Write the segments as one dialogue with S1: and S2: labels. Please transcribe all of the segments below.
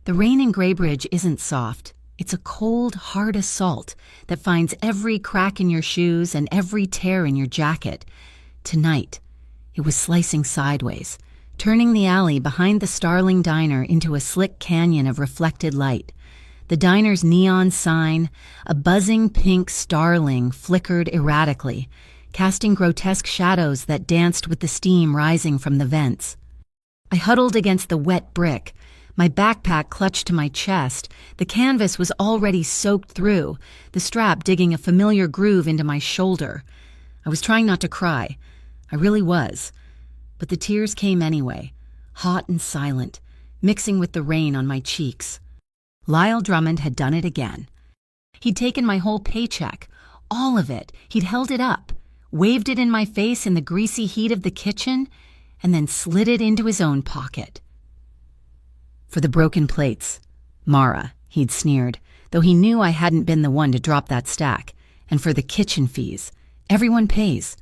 S1: The rain in Graybridge isn't soft. It's a cold, hard assault that finds every crack in your shoes and every tear in your jacket. Tonight, it was slicing sideways, turning the alley behind the Starling Diner into a slick canyon of reflected light. The diner's neon sign, a buzzing pink starling, flickered erratically, casting grotesque shadows that danced with the steam rising from the vents. I huddled against the wet brick, my backpack clutched to my chest. The canvas was already soaked through, the strap digging a familiar groove into my shoulder. I was trying not to cry. I really was. But the tears came anyway, hot and silent, mixing with the rain on my cheeks. Lyle Drummond had done it again. He'd taken my whole paycheck, all of it. He'd held it up, waved it in my face in the greasy heat of the kitchen, and then slid it into his own pocket. For the broken plates, Mara, he'd sneered, though he knew I hadn't been the one to drop that stack. And for the kitchen fees, everyone pays.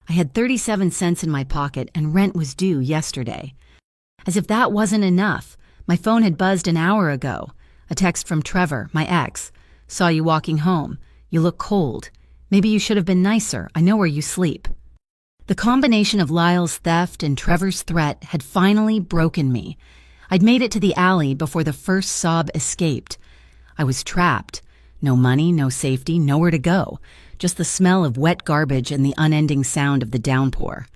S1: I had 37 cents in my pocket and rent was due yesterday. As if that wasn't enough, my phone had buzzed an hour ago. A text from Trevor, my ex. Saw you walking home. You look cold. Maybe you should have been nicer. I know where you sleep. The combination of Lyle's theft and Trevor's threat had finally broken me. I'd made it to the alley before the first sob escaped. I was trapped. No money, no safety, nowhere to go. Just the smell of wet garbage and the unending sound of the downpour.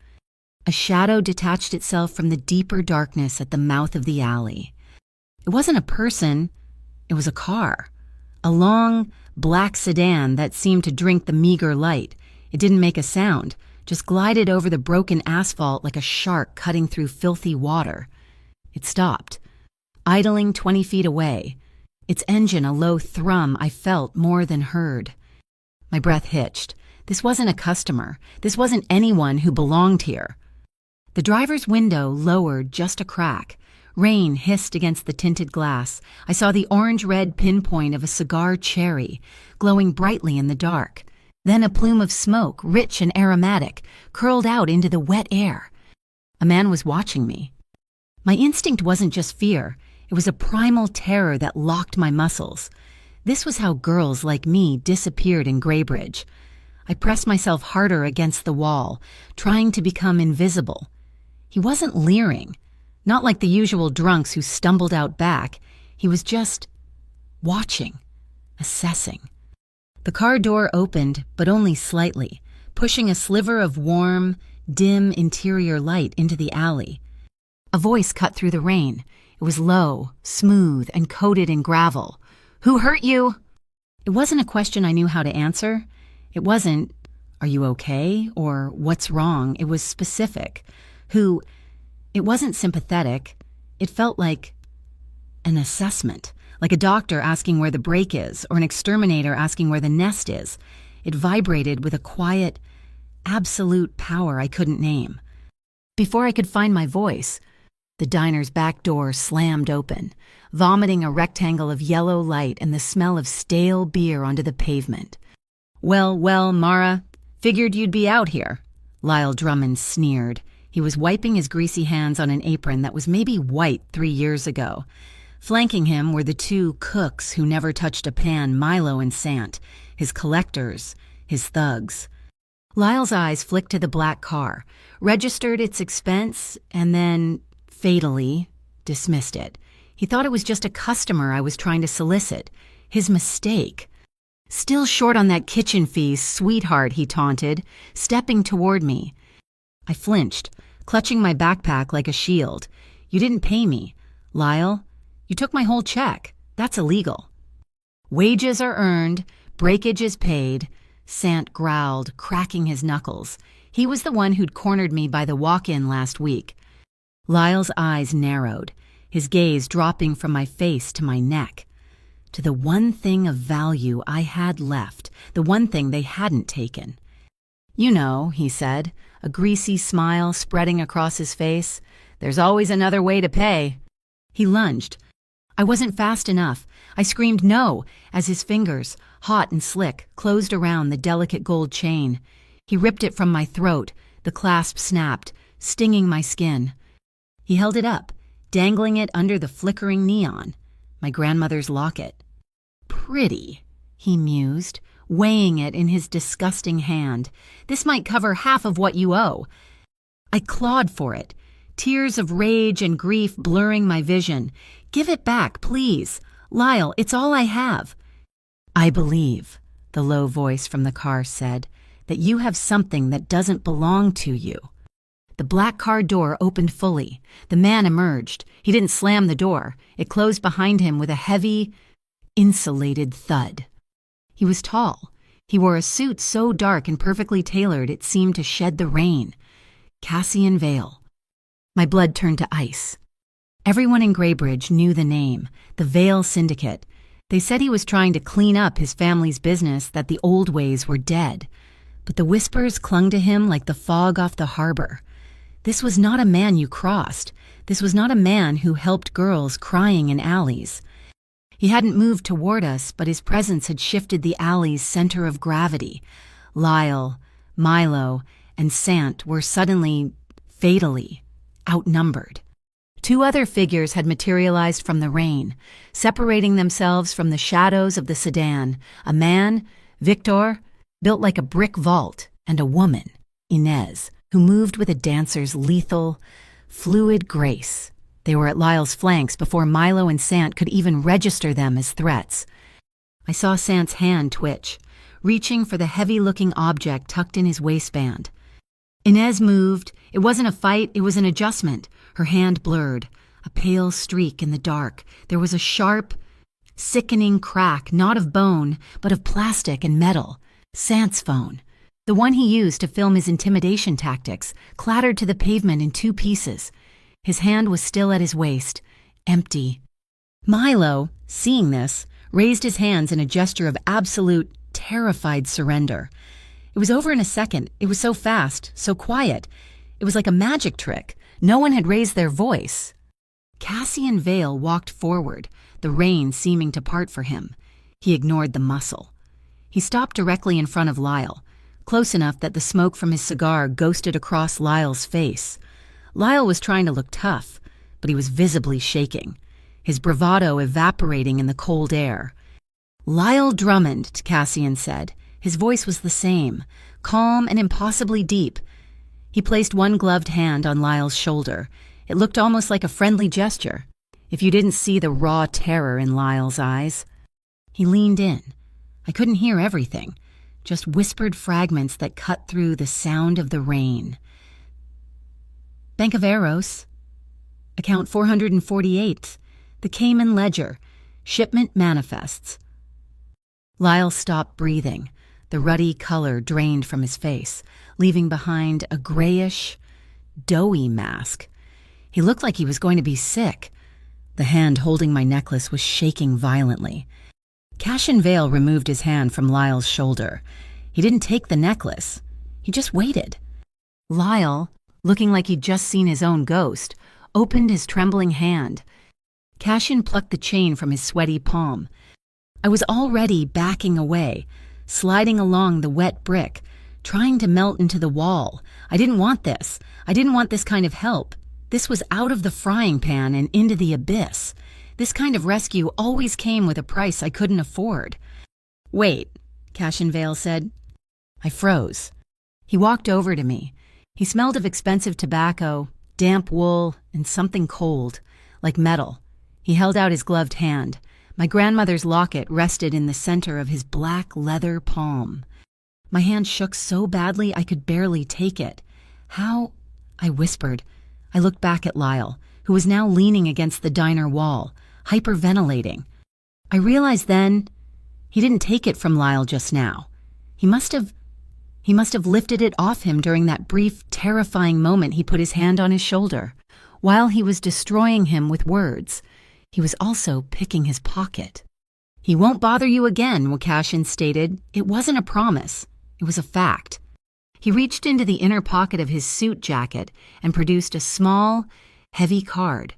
S1: A shadow detached itself from the deeper darkness at the mouth of the alley. It wasn't a person. It was a car. A long, black sedan that seemed to drink the meager light. It didn't make a sound, just glided over the broken asphalt like a shark cutting through filthy water. It stopped, idling 20 feet away. Its engine a low thrum I felt more than heard. My breath hitched. This wasn't a customer. This wasn't anyone who belonged here. The driver's window lowered just a crack. Rain hissed against the tinted glass. I saw the orange-red pinpoint of a cigar cherry, glowing brightly in the dark. Then a plume of smoke, rich and aromatic, curled out into the wet air. A man was watching me. My instinct wasn't just fear. It was a primal terror that locked my muscles. This was how girls like me disappeared in Graybridge. I pressed myself harder against the wall, trying to become invisible. He wasn't leering. Not like the usual drunks who stumbled out back. He was just watching, assessing. The car door opened, but only slightly, pushing a sliver of warm, dim interior light into the alley. A voice cut through the rain. It was low, smooth, and coated in gravel. "Who hurt you?" It wasn't a question I knew how to answer. It wasn't, "Are you okay?" or "What's wrong?" It was specific. Who? It wasn't sympathetic. It felt like an assessment, like a doctor asking where the break is or an exterminator asking where the nest is. It vibrated with a quiet, absolute power I couldn't name. Before I could find my voice, the diner's back door slammed open, vomiting a rectangle of yellow light and the smell of stale beer onto the pavement. Well, Mara, figured you'd be out here," Lyle Drummond sneered. He was wiping his greasy hands on an apron that was maybe white 3 years ago. Flanking him were the two cooks who never touched a pan, Milo and Sant, his collectors, his thugs. Lyle's eyes flicked to the black car, registered its expense, and then, fatally, dismissed it. He thought it was just a customer I was trying to solicit. His mistake. "Still short on that kitchen fee, sweetheart," he taunted, stepping toward me. I flinched, clutching my backpack like a shield. "You didn't pay me, Lyle. You took my whole check. That's illegal." "Wages are earned, breakage is paid," Sant growled, cracking his knuckles. He was the one who'd cornered me by the walk-in last week. Lyle's eyes narrowed, his gaze dropping from my face to my neck. To the one thing of value I had left, the one thing they hadn't taken. "You know," he said, a greasy smile spreading across his face. "There's always another way to pay." He lunged. I wasn't fast enough. I screamed no as his fingers, hot and slick, closed around the delicate gold chain. He ripped it from my throat. The clasp snapped, stinging my skin. He held it up, dangling it under the flickering neon. my grandmother's locket. Pretty, he mused, weighing it in his disgusting hand. This might cover half of what you owe. I clawed for it, tears of rage and grief blurring my vision. Give it back, please. Lyle, it's all I have. I believe, the low voice from the car said, that you have something that doesn't belong to you. The black car door opened fully. The man emerged. He didn't slam the door. It closed behind him with a heavy, insulated thud. He was tall. He wore a suit so dark and perfectly tailored it seemed to shed the rain. Cassian Vale. My blood turned to ice. Everyone in Greybridge knew the name, the Vale Syndicate. They said he was trying to clean up his family's business, that the old ways were dead. But the whispers clung to him like the fog off the harbor. This was not a man you crossed. This was not a man who helped girls crying in alleys. He hadn't moved toward us, but his presence had shifted the alley's center of gravity. Lyle, Milo, and Sant were suddenly, fatally, outnumbered. Two other figures had materialized from the rain, separating themselves from the shadows of the sedan. A man, Victor, built like a brick vault, and a woman, Inez, who moved with a dancer's lethal, fluid grace. They were at Lyle's flanks before Milo and Sant could even register them as threats. I saw Sant's hand twitch, reaching for the heavy-looking object tucked in his waistband. Inez moved. It wasn't a fight, it was an adjustment. Her hand blurred, a pale streak in the dark. There was a sharp, sickening crack, not of bone, but of plastic and metal. Sant's phone, the one he used to film his intimidation tactics, clattered to the pavement in two pieces. His hand was still at his waist, empty. Milo, seeing this, raised his hands in a gesture of absolute, terrified surrender. It was over in a second. It was so fast, so quiet. It was like a magic trick. No one had raised their voice. Cassian Vale walked forward, the rain seeming to part for him. He ignored the muscle. He stopped directly in front of Lyle, close enough that the smoke from his cigar ghosted across Lyle's face. Lyle was trying to look tough, but he was visibly shaking, his bravado evaporating in the cold air. "Lyle Drummond," Cassian said. His voice was the same, calm and impossibly deep. He placed one gloved hand on Lyle's shoulder. It looked almost like a friendly gesture, if you didn't see the raw terror in Lyle's eyes. He leaned in. I couldn't hear everything, just whispered fragments that cut through the sound of the rain. Bank of Eros, account 448, the Cayman Ledger, shipment manifests. Lyle stopped breathing. The ruddy color drained from his face, leaving behind a grayish, doughy mask. He looked like he was going to be sick. The hand holding my necklace was shaking violently. Cassian Vale removed his hand from Lyle's shoulder. He didn't take the necklace. He just waited. Lyle, looking like he'd just seen his own ghost, opened his trembling hand. Cassian plucked the chain from his sweaty palm. I was already backing away, sliding along the wet brick, trying to melt into the wall. I didn't want this. I didn't want this kind of help. This was out of the frying pan and into the abyss. This kind of rescue always came with a price I couldn't afford. "Wait," Cassian Vale said. I froze. He walked over to me. He smelled of expensive tobacco, damp wool, and something cold, like metal. He held out his gloved hand. My grandmother's locket rested in the center of his black leather palm. My hand shook so badly I could barely take it. "How?" I whispered. I looked back at Lyle, who was now leaning against the diner wall, hyperventilating. I realized then he didn't take it from Lyle just now. He must have lifted it off him during that brief, terrifying moment he put his hand on his shoulder. While he was destroying him with words, he was also picking his pocket. "He won't bother you again," Cassian stated. It wasn't a promise. It was a fact. He reached into the inner pocket of his suit jacket and produced a small, heavy card.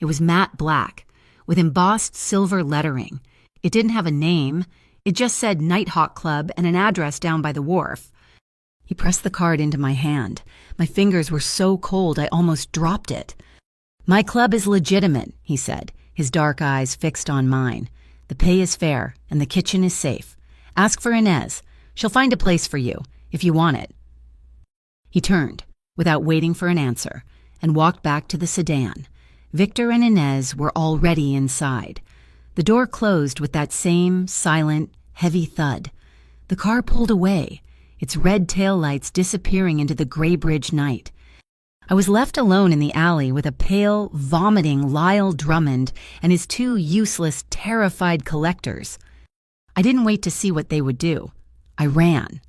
S1: It was matte black, with embossed silver lettering. It didn't have a name. It just said Nighthawk Club and an address down by the wharf. He pressed the card into my hand. My fingers were so cold I almost dropped it. "My club is legitimate," he said, his dark eyes fixed on mine. "The pay is fair, and the kitchen is safe. Ask for Inez. She'll find a place for you, if you want it." He turned, without waiting for an answer, and walked back to the sedan. Victor and Inez were already inside. The door closed with that same silent, heavy thud. The car pulled away, its red taillights disappearing into the Graybridge night. I was left alone in the alley with a pale, vomiting Lyle Drummond and his two useless, terrified collectors. I didn't wait to see what they would do. I ran.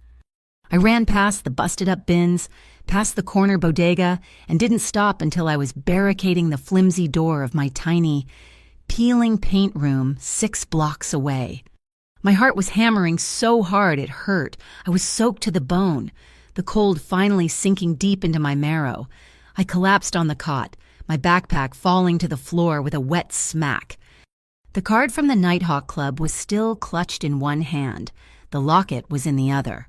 S1: I ran past the busted-up bins, past the corner bodega, and didn't stop until I was barricading the flimsy door of my tiny, peeling paint room 6 blocks away. My heart was hammering so hard it hurt. I was soaked to the bone, the cold finally sinking deep into my marrow. I collapsed on the cot, my backpack falling to the floor with a wet smack. The card from the Nighthawk Club was still clutched in one hand. The locket was in the other.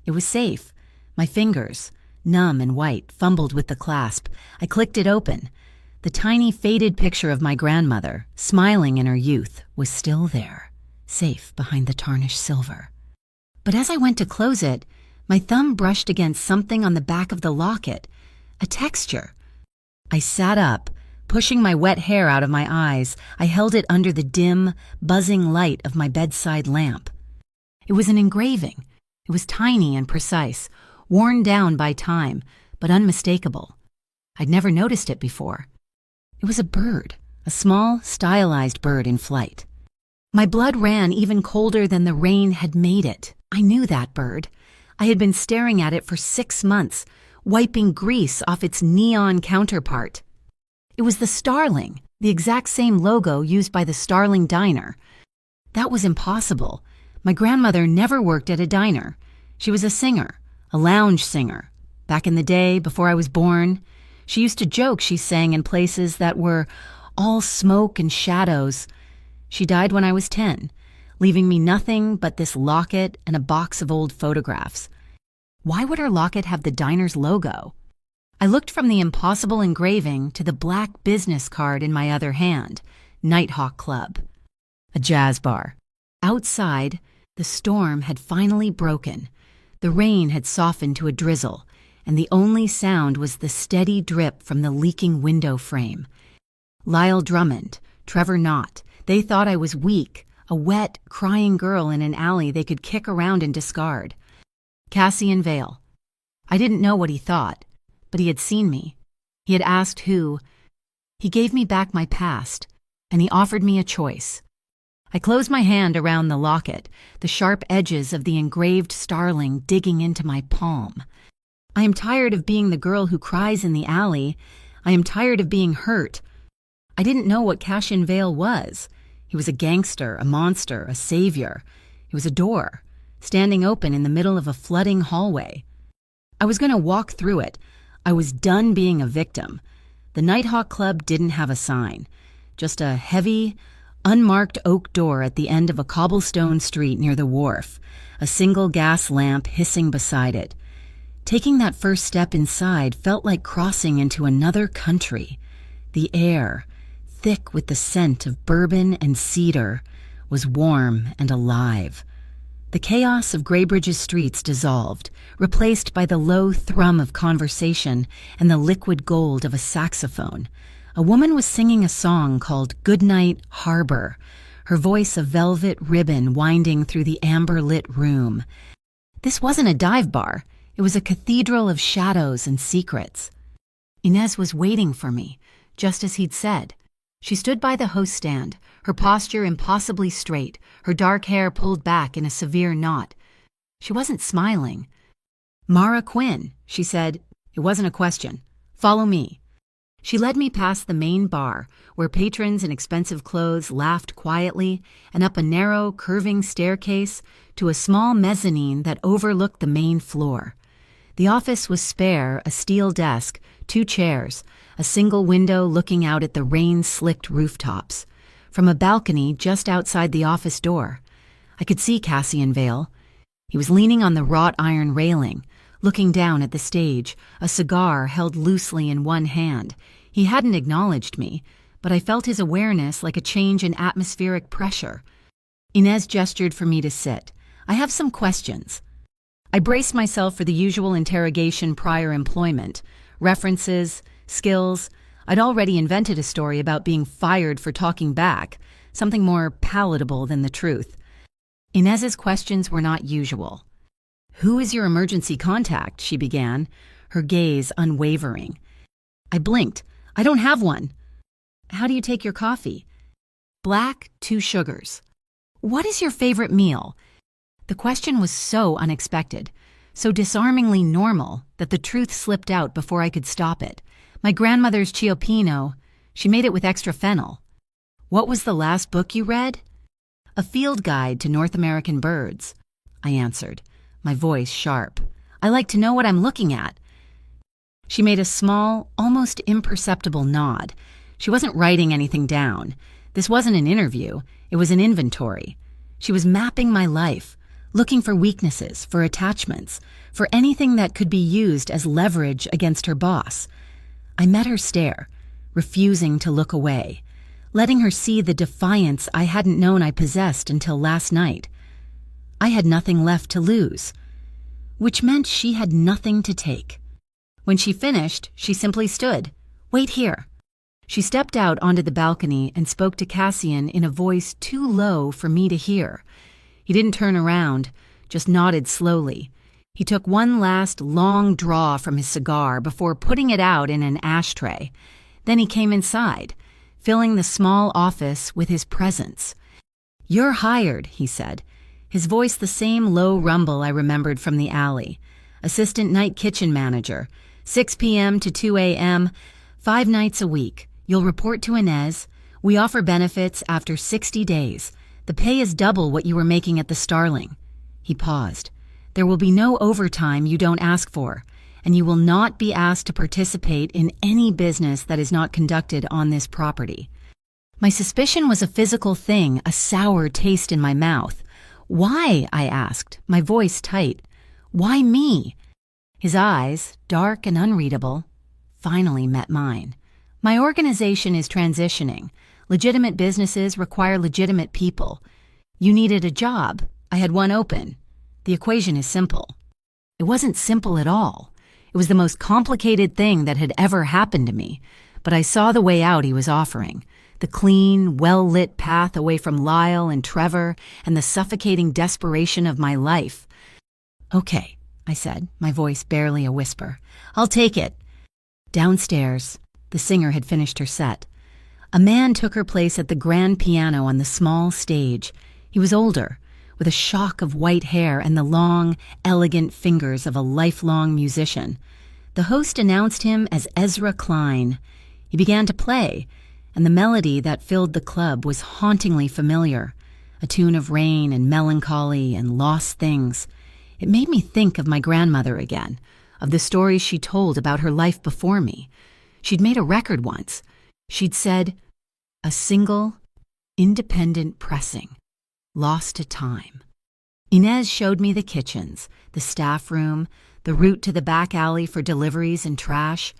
S1: It was safe. My fingers, numb and white, fumbled with the clasp. I clicked it open. The tiny, faded picture of my grandmother, smiling in her youth, was still there, safe behind the tarnished silver. But as I went to close it, my thumb brushed against something on the back of the locket, a texture. I sat up, pushing my wet hair out of my eyes. I held it under the dim, buzzing light of my bedside lamp. It was an engraving. It was tiny and precise, worn down by time, but unmistakable. I'd never noticed it before. It was a bird, a small, stylized bird in flight. My blood ran even colder than the rain had made it. I knew that bird. I had been staring at it for 6 months, wiping grease off its neon counterpart. It was the Starling, the exact same logo used by the Starling Diner. That was impossible. My grandmother never worked at a diner. She was a singer, a lounge singer. Back in the day, before I was born, she used to joke she sang in places that were all smoke and shadows. She died when I was 10, leaving me nothing but this locket and a box of old photographs. Why would her locket have the diner's logo? I looked from the impossible engraving to the black business card in my other hand, Nighthawk Club. A jazz bar. Outside, the storm had finally broken. The rain had softened to a drizzle, and the only sound was the steady drip from the leaking window frame. Lyle Drummond, Trevor Knott, they thought I was weak, a wet, crying girl in an alley they could kick around and discard. Cassian Vale. I didn't know what he thought, but he had seen me. He had asked who. He gave me back my past, and he offered me a choice. I closed my hand around the locket, the sharp edges of the engraved starling digging into my palm. I am tired of being the girl who cries in the alley. I am tired of being hurt. I didn't know what Cassian Vale was. He was a gangster, a monster, a savior. It was a door, standing open in the middle of a flooding hallway. I was going to walk through it. I was done being a victim. The Nighthawk Club didn't have a sign, just a heavy, unmarked oak door at the end of a cobblestone street near the wharf, a single gas lamp hissing beside it. Taking that first step inside felt like crossing into another country. The air, thick with the scent of bourbon and cedar, was warm and alive. The chaos of Graybridge's streets dissolved, replaced by the low thrum of conversation and the liquid gold of a saxophone. A woman was singing a song called Goodnight Harbor, her voice a velvet ribbon winding through the amber-lit room. This wasn't a dive bar. It was a cathedral of shadows and secrets. Inez was waiting for me, just as he'd said. She stood by the host stand, her posture impossibly straight, her dark hair pulled back in a severe knot. She wasn't smiling. "Mara Quinn," she said. It wasn't a question. "Follow me." She led me past the main bar, where patrons in expensive clothes laughed quietly, and up a narrow, curving staircase to a small mezzanine that overlooked the main floor. The office was spare, a steel desk, 2 chairs, a single window looking out at the rain-slicked rooftops. From a balcony just outside the office door, I could see Cassian Vale. He was leaning on the wrought iron railing, looking down at the stage, a cigar held loosely in one hand. He hadn't acknowledged me, but I felt his awareness like a change in atmospheric pressure. Inez gestured for me to sit. "I have some questions." I braced myself for the usual interrogation prior employment. References, skills. I'd already invented a story about being fired for talking back, something more palatable than the truth. Inez's questions were not usual. "Who is your emergency contact?" she began, her gaze unwavering. I blinked. "I don't have one." "How do you take your coffee?" "Black, 2 sugars." "What is your favorite meal?" The question was so unexpected, so disarmingly normal that the truth slipped out before I could stop it. "My grandmother's Cioppino. She made it with extra fennel." "What was the last book you read?" "A Field Guide to North American Birds," I answered, my voice sharp. "I like to know what I'm looking at." She made a small, almost imperceptible nod. She wasn't writing anything down. This wasn't an interview. It was an inventory. She was mapping my life, looking for weaknesses, for attachments, for anything that could be used as leverage against her boss. I met her stare, refusing to look away, letting her see the defiance I hadn't known I possessed until last night. I had nothing left to lose, which meant she had nothing to take. When she finished, she simply stood. "Wait here." She stepped out onto the balcony and spoke to Cassian in a voice too low for me to hear. He didn't turn around, just nodded slowly. He took one last long draw from his cigar before putting it out in an ashtray. Then he came inside, filling the small office with his presence. "You're hired," he said, his voice the same low rumble I remembered from the alley. "Assistant night kitchen manager, 6 p.m. to 2 a.m., 5 nights a week. You'll report to Inez. We offer benefits after 60 days. The pay is double what you were making at the Starling." He paused. "There will be no overtime you don't ask for, and you will not be asked to participate in any business that is not conducted on this property." My suspicion was a physical thing, a sour taste in my mouth. "Why?" I asked, my voice tight. "Why me?" His eyes, dark and unreadable, finally met mine. "My organization is transitioning. Legitimate businesses require legitimate people. You needed a job. I had one open. The equation is simple." It wasn't simple at all. It was the most complicated thing that had ever happened to me, but I saw the way out he was offering. The clean, well-lit path away from Lyle and Trevor and the suffocating desperation of my life. "Okay," I said, my voice barely a whisper. "I'll take it." Downstairs, the singer had finished her set. A man took her place at the grand piano on the small stage. He was older, with a shock of white hair and the long, elegant fingers of a lifelong musician. The host announced him as Ezra Klein. He began to play, and the melody that filled the club was hauntingly familiar, a tune of rain and melancholy and lost things. It made me think of my grandmother again, of the stories she told about her life before me. She'd made a record once. She'd said, "A single, independent pressing, lost to time." Inez showed me the kitchens, the staff room, the route to the back alley for deliveries and trash.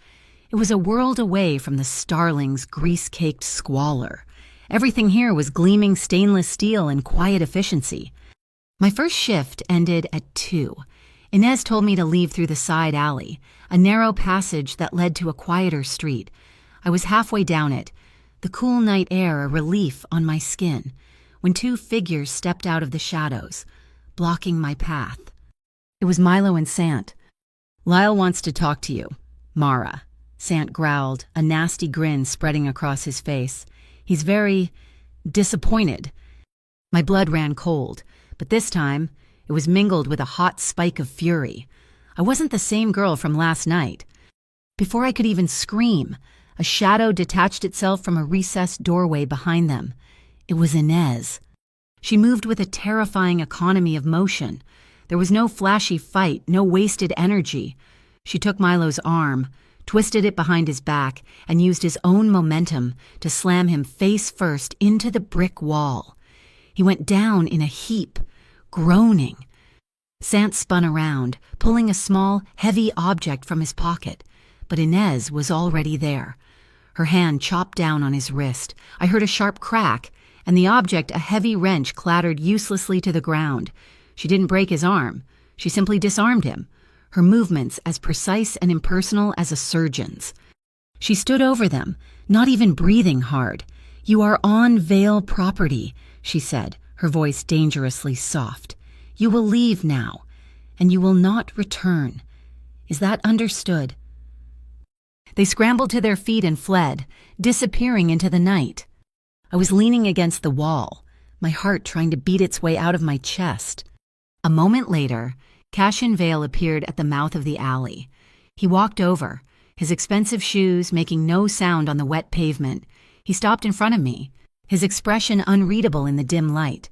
S1: It was a world away from the Starling's grease-caked squalor. Everything here was gleaming stainless steel and quiet efficiency. My first shift ended at 2. Inez told me to leave through the side alley, a narrow passage that led to a quieter street. I was halfway down it, the cool night air a relief on my skin, when 2 figures stepped out of the shadows, blocking my path. It was Milo and Sant. "Lyle wants to talk to you, Mara," Sant growled, a nasty grin spreading across his face. "He's very disappointed." My blood ran cold, but this time it was mingled with a hot spike of fury. I wasn't the same girl from last night. Before I could even scream, a shadow detached itself from a recessed doorway behind them. It was Inez. She moved with a terrifying economy of motion. There was no flashy fight, no wasted energy. She took Milo's arm, twisted it behind his back, and used his own momentum to slam him face first into the brick wall. He went down in a heap, groaning. Sant spun around, pulling a small, heavy object from his pocket, but Inez was already there. Her hand chopped down on his wrist. I heard a sharp crack, and the object, a heavy wrench, clattered uselessly to the ground. She didn't break his arm. She simply disarmed him, her movements as precise and impersonal as a surgeon's. She stood over them, not even breathing hard. "You are on Vale property," she said, her voice dangerously soft. "You will leave now, and you will not return. Is that understood?" They scrambled to their feet and fled, disappearing into the night. I was leaning against the wall, my heart trying to beat its way out of my chest. A moment later, Cassian Vale appeared at the mouth of the alley. He walked over, his expensive shoes making no sound on the wet pavement. He stopped in front of me, his expression unreadable in the dim light.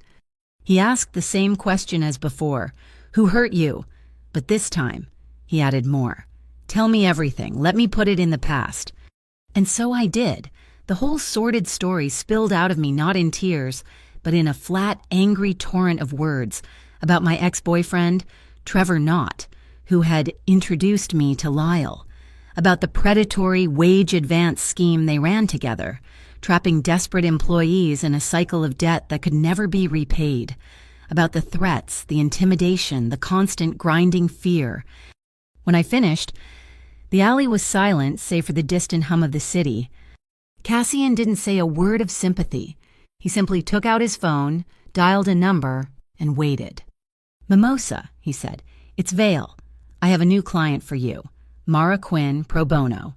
S1: He asked the same question as before, "Who hurt you?" But this time, he added more. "Tell me everything. Let me put it in the past." And so I did. The whole sordid story spilled out of me not in tears, but in a flat, angry torrent of words about my ex-boyfriend, Trevor Knott, who had introduced me to Lyle, about the predatory wage advance scheme they ran together, trapping desperate employees in a cycle of debt that could never be repaid, about the threats, the intimidation, the constant grinding fear. When I finished, the alley was silent save for the distant hum of the city. Cassian didn't say a word of sympathy. He simply took out his phone, dialed a number, and waited. "Mimosa," he said. "It's Vale. I have a new client for you. Mara Quinn, pro bono."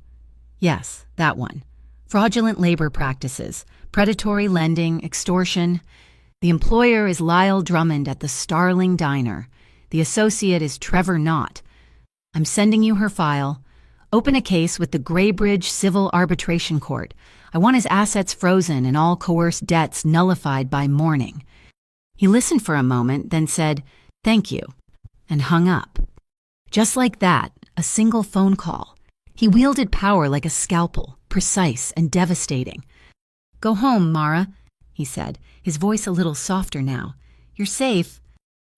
S1: "Yes, that one. Fraudulent labor practices, predatory lending, extortion. The employer is Lyle Drummond at the Starling Diner. The associate is Trevor Knott. I'm sending you her file. Open a case with the Graybridge Civil Arbitration Court. I want his assets frozen and all coerced debts nullified by morning." He listened for a moment, then said, "Thank you," and hung up. Just like that, a single phone call. He wielded power like a scalpel, precise and devastating. "Go home, Mara," he said, his voice a little softer now. "You're safe."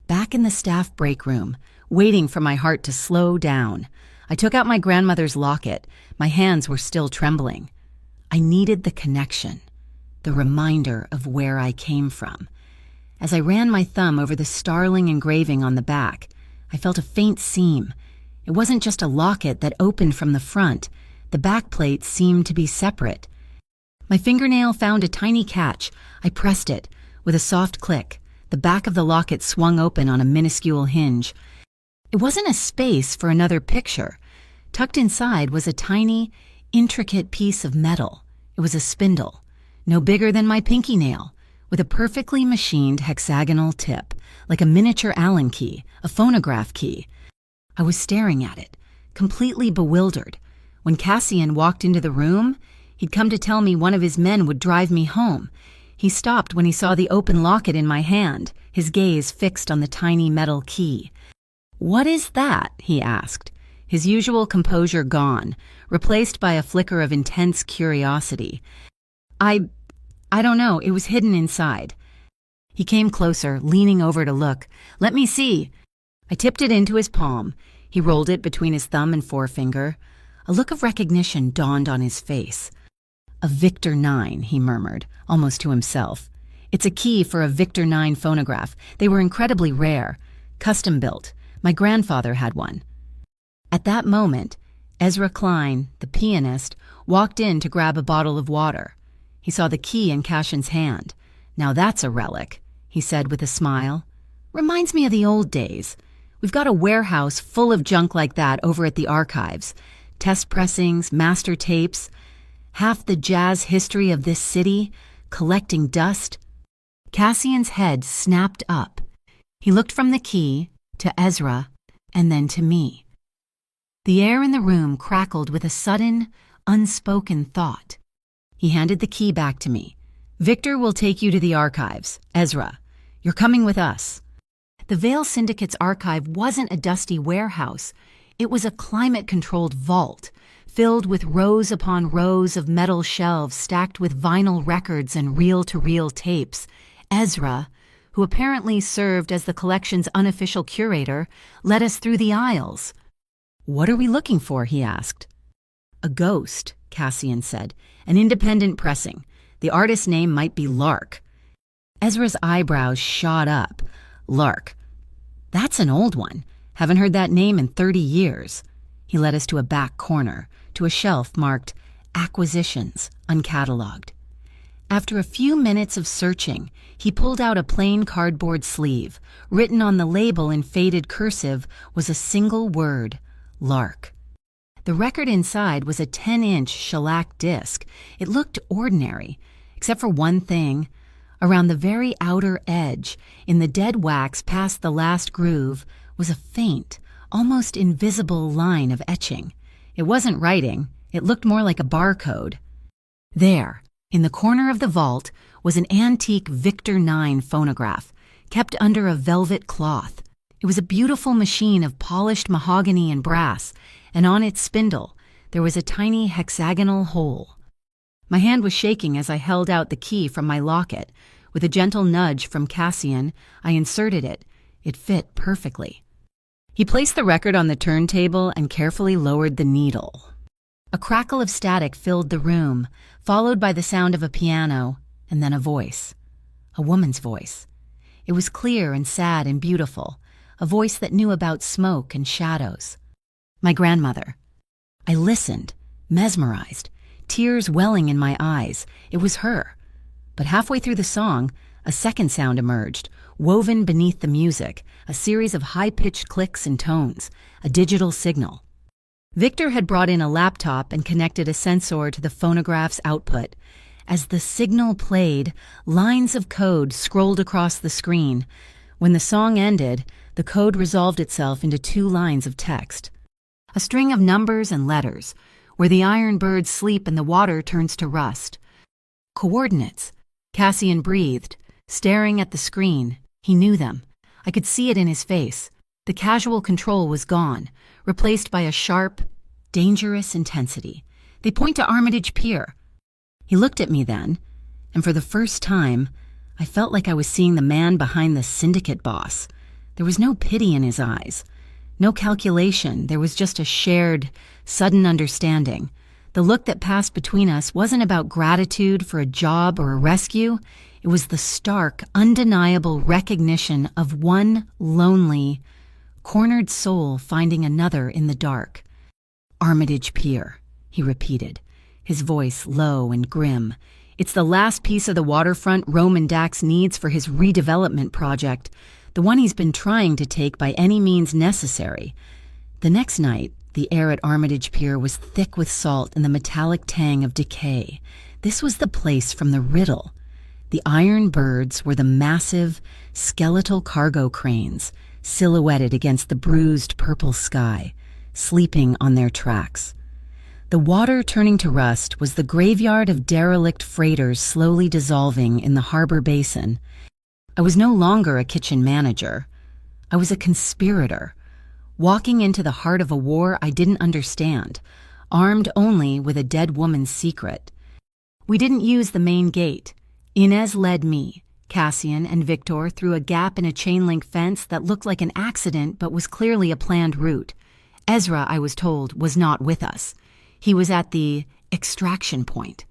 S1: Back in the staff break room, waiting for my heart to slow down, I took out my grandmother's locket. My hands were still trembling. I needed the connection, the reminder of where I came from. As I ran my thumb over the Starling engraving on the back, I felt a faint seam. It wasn't just a locket that opened from the front. The back plate seemed to be separate. My fingernail found a tiny catch. I pressed it. With a soft click, the back of the locket swung open on a minuscule hinge. It wasn't a space for another picture. Tucked inside was a tiny, intricate piece of metal. It was a spindle, no bigger than my pinky nail, with a perfectly machined hexagonal tip, like a miniature Allen key, a phonograph key. I was staring at it, completely bewildered. When Cassian walked into the room, he'd come to tell me one of his men would drive me home. He stopped when he saw the open locket in my hand, his gaze fixed on the tiny metal key. "What is that?" he asked, his usual composure gone, replaced by a flicker of intense curiosity. I don't know. It was hidden inside." He came closer, leaning over to look. "Let me see." I tipped it into his palm. He rolled it between his thumb and forefinger. A look of recognition dawned on his face. "A Victor 9, he murmured, almost to himself. "It's a key for a Victor 9 phonograph. They were incredibly rare, custom-built. My grandfather had one." At that moment, Ezra Klein, the pianist, walked in to grab a bottle of water. He saw the key in Cassian's hand. "Now that's a relic," he said with a smile. "Reminds me of the old days. We've got a warehouse full of junk like that over at the archives. Test pressings, master tapes, half the jazz history of this city, collecting dust." Cassian's head snapped up. He looked from the key to Ezra and then to me. The air in the room crackled with a sudden, unspoken thought. He handed the key back to me. "Victor will take you to the archives. Ezra, you're coming with us." The Vale Syndicate's archive wasn't a dusty warehouse. It was a climate-controlled vault, filled with rows upon rows of metal shelves stacked with vinyl records and reel-to-reel tapes. Ezra, who apparently served as the collection's unofficial curator, led us through the aisles. "What are we looking for?" he asked. "A ghost," Cassian said. An independent pressing. The artist's name might be Lark. Ezra's eyebrows shot up. Lark. That's an old one. Haven't heard that name in 30 years. He led us to a back corner, to a shelf marked Acquisitions, Uncatalogued. After a few minutes of searching, he pulled out a plain cardboard sleeve. Written on the label in faded cursive was a single word, Lark. The record inside was a 10-inch shellac disc. It looked ordinary, except for one thing. Around the very outer edge, in the dead wax past the last groove, was a faint, almost invisible line of etching. It wasn't writing. It looked more like a barcode. There, in the corner of the vault, was an antique Victor 9 phonograph, kept under a velvet cloth. It was a beautiful machine of polished mahogany and brass, and on its spindle there was a tiny hexagonal hole. My hand was shaking as I held out the key from my locket. With a gentle nudge from Cassian, I inserted it. It fit perfectly. He placed the record on the turntable and carefully lowered the needle. A crackle of static filled the room, followed by the sound of a piano, and then a voice. A woman's voice. It was clear and sad and beautiful, a voice that knew about smoke and shadows. My grandmother. I listened, mesmerized, tears welling in my eyes. It was her. But halfway through the song, a second sound emerged, woven beneath the music, a series of high-pitched clicks and tones, a digital signal. Victor had brought in a laptop and connected a sensor to the phonograph's output. As the signal played, lines of code scrolled across the screen. When the song ended, the code resolved itself into 2 lines of text. A string of numbers and letters, where the iron birds sleep and the water turns to rust. Coordinates. Cassian breathed, staring at the screen. He knew them. I could see it in his face. The casual control was gone, replaced by a sharp, dangerous intensity. They point to Armitage Pier. He looked at me then, and for the first time, I felt like I was seeing the man behind the syndicate boss. There was no pity in his eyes, no calculation. There was just a shared, sudden understanding. The look that passed between us wasn't about gratitude for a job or a rescue. It was the stark, undeniable recognition of one lonely, cornered soul finding another in the dark. Armitage Pier, he repeated, his voice low and grim. It's the last piece of the waterfront Roman Dax needs for his redevelopment project, the one he's been trying to take by any means necessary. The next night, the air at Armitage Pier was thick with salt and the metallic tang of decay. This was the place from the riddle. The iron birds were the massive, skeletal cargo cranes, silhouetted against the bruised purple sky, sleeping on their tracks. The water turning to rust was the graveyard of derelict freighters slowly dissolving in the harbor basin. I was no longer a kitchen manager. I was a conspirator, walking into the heart of a war I didn't understand, armed only with a dead woman's secret. We didn't use the main gate. Inez led me, Cassian, and Victor through a gap in a chain-link fence that looked like an accident but was clearly a planned route. Ezra, I was told, was not with us. He was at the extraction point.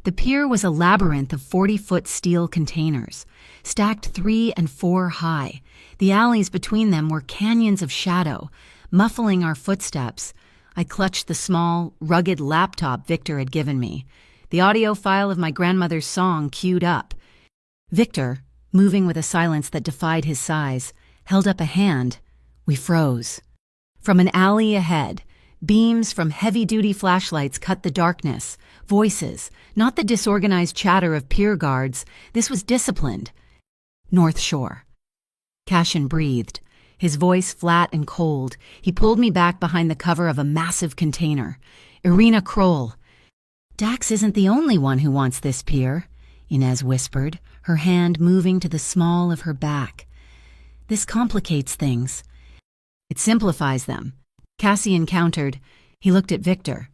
S1: The pier was a labyrinth of 40-foot steel containers, stacked 3 and 4 high. The alleys between them were canyons of shadow, muffling our footsteps. I clutched the small, rugged laptop Victor had given me. The audio file of my grandmother's song queued up. Victor, moving with a silence that defied his size, held up a hand. We froze. From an alley ahead, beams from heavy-duty flashlights cut the darkness. Voices, not the disorganized chatter of pier guards. This was disciplined. North Shore. Cassian breathed, his voice flat and cold. He pulled me back behind the cover of a massive container. Irina Kroll. Dax isn't the only one who wants this pier, Inez whispered, her hand moving to the small of her back. This complicates things. It simplifies them. Cassian countered. He looked at Victor.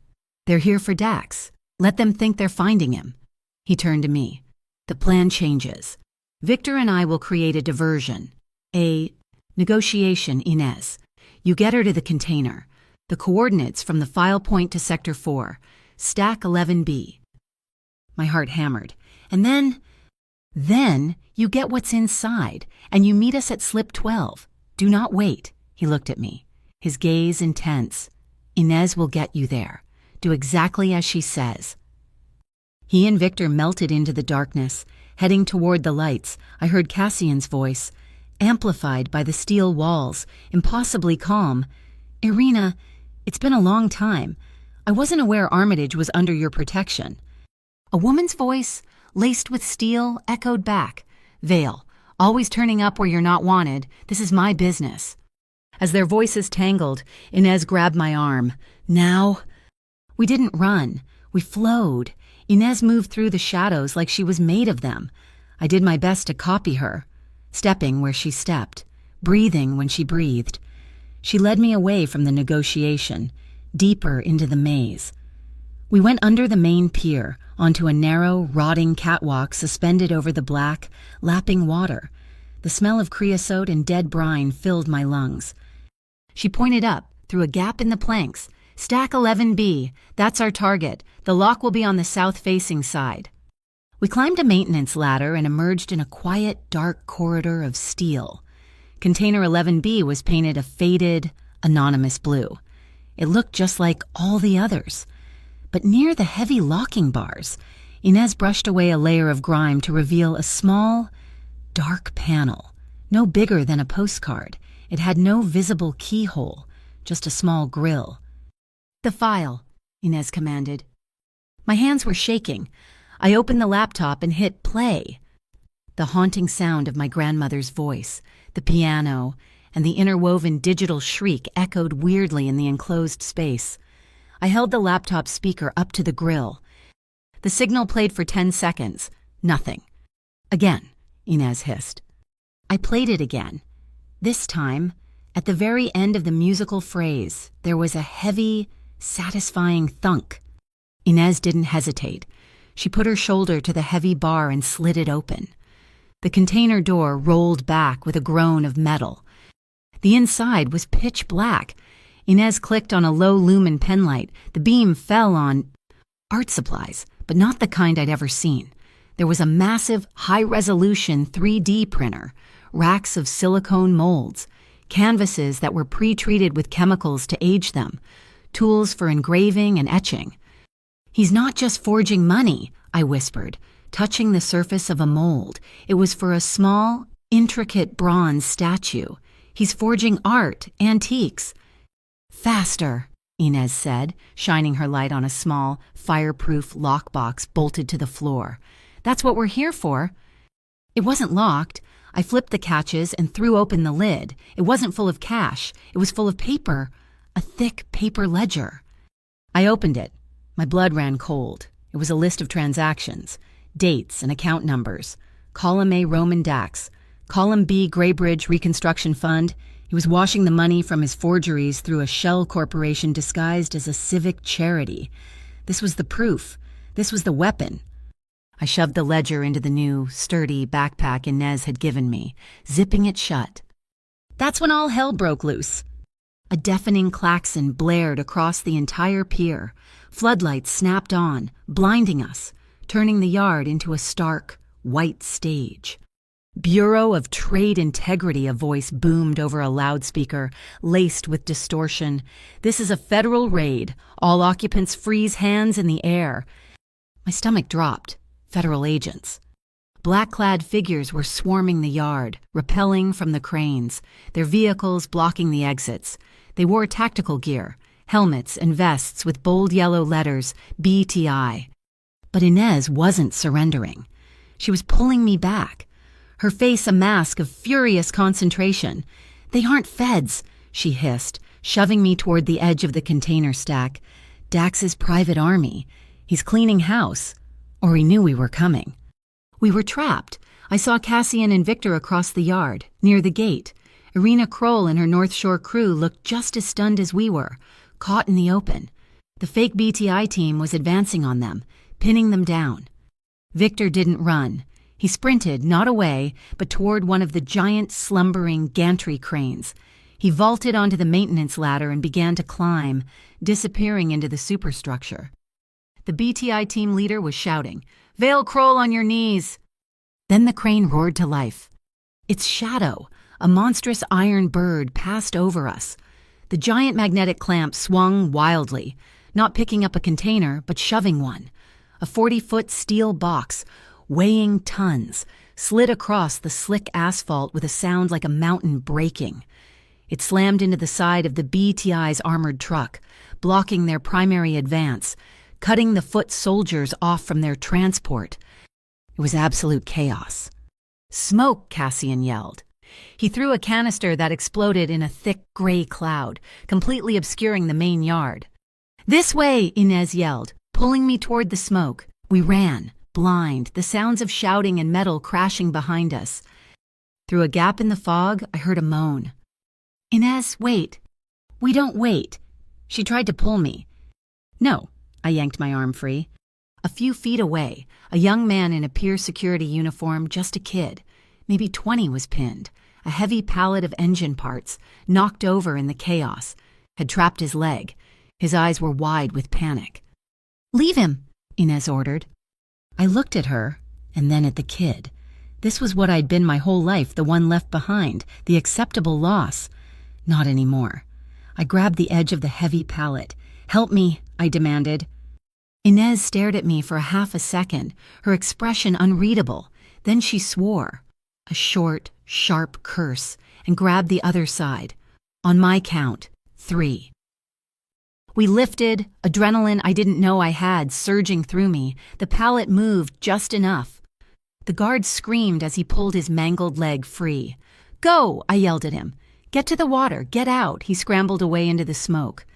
S1: They're here for Dax. Let them think they're finding him. He turned to me. The plan changes. Victor and I will create a diversion. A negotiation, Inez. You get her to the container. The coordinates from the file point to Sector 4. Stack 11B. My heart hammered. And then you get what's inside, and you meet us at slip 12. Do not wait. He looked at me, his gaze intense. Inez will get you there. Do exactly as she says. He and Victor melted into the darkness. Heading toward the lights, I heard Cassian's voice, amplified by the steel walls, impossibly calm. Irina, it's been a long time. I wasn't aware Armitage was under your protection. A woman's voice, laced with steel, echoed back. Vale, always turning up where you're not wanted. This is my business. As their voices tangled, Inez grabbed my arm. Now? We didn't run. We flowed. Inez moved through the shadows like she was made of them. I did my best to copy her, stepping where she stepped, breathing when she breathed. She led me away from the negotiation, deeper into the maze. We went under the main pier, onto a narrow, rotting catwalk suspended over the black, lapping water. The smell of creosote and dead brine filled my lungs. She pointed up, through a gap in the planks. Stack 11B, that's our target. The lock will be on the south-facing side. We climbed a maintenance ladder and emerged in a quiet, dark corridor of steel. Container 11B was painted a faded, anonymous blue. It looked just like all the others. But near the heavy locking bars, Inez brushed away a layer of grime to reveal a small, dark panel, no bigger than a postcard. It had no visible keyhole, just a small grill. The file, Inez commanded. My hands were shaking. I opened the laptop and hit play. The haunting sound of my grandmother's voice, the piano, and the interwoven digital shriek echoed weirdly in the enclosed space. I held the laptop speaker up to the grill. The signal played for 10 seconds. Nothing. Again, Inez hissed. I played it again. This time, at the very end of the musical phrase, there was a heavy, satisfying thunk. Inez didn't hesitate. She put her shoulder to the heavy bar and slid it open. The container door rolled back with a groan of metal. The inside was pitch black. Inez clicked on a low-lumen penlight. The beam fell on art supplies, but not the kind I'd ever seen. There was a massive, high-resolution 3D printer, racks of silicone molds, canvases that were pre-treated with chemicals to age them, tools for engraving and etching. He's not just forging money, I whispered, touching the surface of a mold. It was for a small, intricate bronze statue. He's forging art, antiques. Faster, Inez said, shining her light on a small, fireproof lockbox bolted to the floor. That's what we're here for. It wasn't locked. I flipped the catches and threw open the lid. It wasn't full of cash. It was full of paper, a thick paper ledger. I opened it. My blood ran cold. It was a list of transactions, dates and account numbers. Column A, Roman Dax. Column B, Graybridge Reconstruction Fund. He was washing the money from his forgeries through a shell corporation disguised as a civic charity. This was the proof. This was the weapon. I shoved the ledger into the new, sturdy backpack Inez had given me, zipping it shut. That's when all hell broke loose. A deafening klaxon blared across the entire pier. Floodlights snapped on, blinding us, turning the yard into a stark, white stage. Bureau of Trade Integrity, a voice boomed over a loudspeaker, laced with distortion. This is a federal raid. All occupants freeze hands in the air. My stomach dropped. Federal agents. Black-clad figures were swarming the yard, rappelling from the cranes, their vehicles blocking the exits. They wore tactical gear, helmets and vests with bold yellow letters, BTI. But Inez wasn't surrendering. She was pulling me back, her face a mask of furious concentration. They aren't feds, she hissed, shoving me toward the edge of the container stack. Dax's private army. He's cleaning house. Or he knew we were coming. We were trapped. I saw Cassian and Victor across the yard, near the gate. Irina Kroll and her North Shore crew looked just as stunned as we were, caught in the open. The fake BTI team was advancing on them, pinning them down. Victor didn't run. He sprinted, not away, but toward one of the giant, slumbering gantry cranes. He vaulted onto the maintenance ladder and began to climb, disappearing into the superstructure. The BTI team leader was shouting, "Vale Kroll on your knees!" Then the crane roared to life. Its shadow, a monstrous iron bird, passed over us. The giant magnetic clamp swung wildly, not picking up a container, but shoving one. A 40-foot steel box, weighing tons, slid across the slick asphalt with a sound like a mountain breaking. It slammed into the side of the BTI's armored truck, blocking their primary advance, cutting the foot soldiers off from their transport. It was absolute chaos. "Smoke!" Cassian yelled. He threw a canister that exploded in a thick gray cloud, completely obscuring the main yard. "This way!" Inez yelled, pulling me toward the smoke. We ran, blind, the sounds of shouting and metal crashing behind us. Through a gap in the fog, I heard a moan. "Inez, wait." "We don't wait." She tried to pull me. "No." I yanked my arm free. A few feet away, a young man in a peer security uniform, just a kid, maybe 20, was pinned. A heavy pallet of engine parts, knocked over in the chaos, had trapped his leg. His eyes were wide with panic. "Leave him," Inez ordered. I looked at her, and then at the kid. This was what I'd been my whole life, the one left behind, the acceptable loss. Not anymore. I grabbed the edge of the heavy pallet. "Help me," I demanded. Inez stared at me for half a second, her expression unreadable. Then she swore, a short, sharp curse, and grabbed the other side. On my count, 3. We lifted, adrenaline I didn't know I had surging through me. The pallet moved just enough. The guard screamed as he pulled his mangled leg free. "Go!" I yelled at him. "Get to the water, get out!" He scrambled away into the smoke.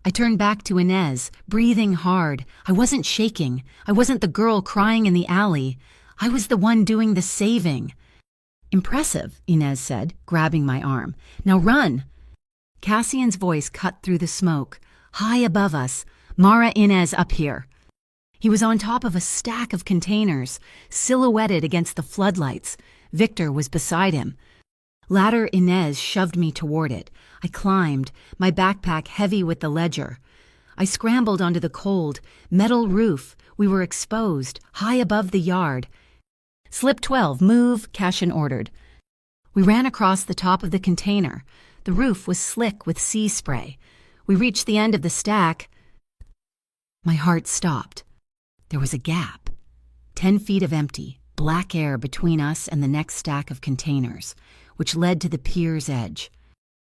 S1: I turned back to Inez, breathing hard. I wasn't shaking. I wasn't the girl crying in the alley. I was the one doing the saving. "Impressive," Inez said, grabbing my arm. "Now run!" Cassian's voice cut through the smoke. High above us, "Mara, Inez, up here." He was on top of a stack of containers, silhouetted against the floodlights. Victor was beside him. Ladder Inez shoved me toward it. I climbed, my backpack heavy with the ledger. I scrambled onto the cold, metal roof. We were exposed, high above the yard. "Slip 12, move," Cassian ordered. We ran across the top of the container. The roof was slick with sea spray. We reached the end of the stack. My heart stopped. There was a gap. 10 feet of empty, black air between us and the next stack of containers, which led to the pier's edge.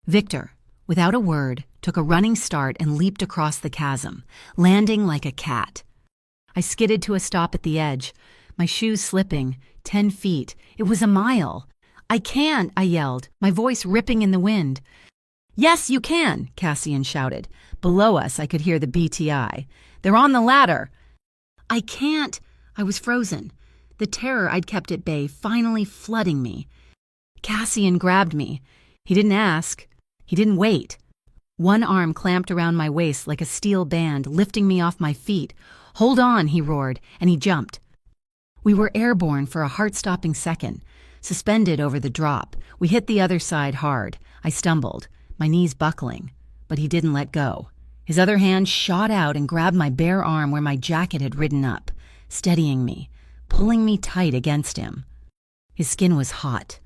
S1: Victor, without a word, took a running start and leaped across the chasm, landing like a cat. I skidded to a stop at the edge, my shoes slipping. 10 feet. It was a mile. "I can't," I yelled, my voice ripping in the wind. "Yes, you can," Cassian shouted. Below us, I could hear the BTI. "They're on the ladder." "I can't." I was frozen, the terror I'd kept at bay finally flooding me. Cassian grabbed me. He didn't ask. He didn't wait. One arm clamped around my waist like a steel band, lifting me off my feet. "Hold on," he roared, and he jumped. We were airborne for a heart-stopping second, suspended over the drop. We hit the other side hard. I stumbled, my knees buckling, but he didn't let go. His other hand shot out and grabbed my bare arm where my jacket had ridden up, steadying me, pulling me tight against him. His skin was hot.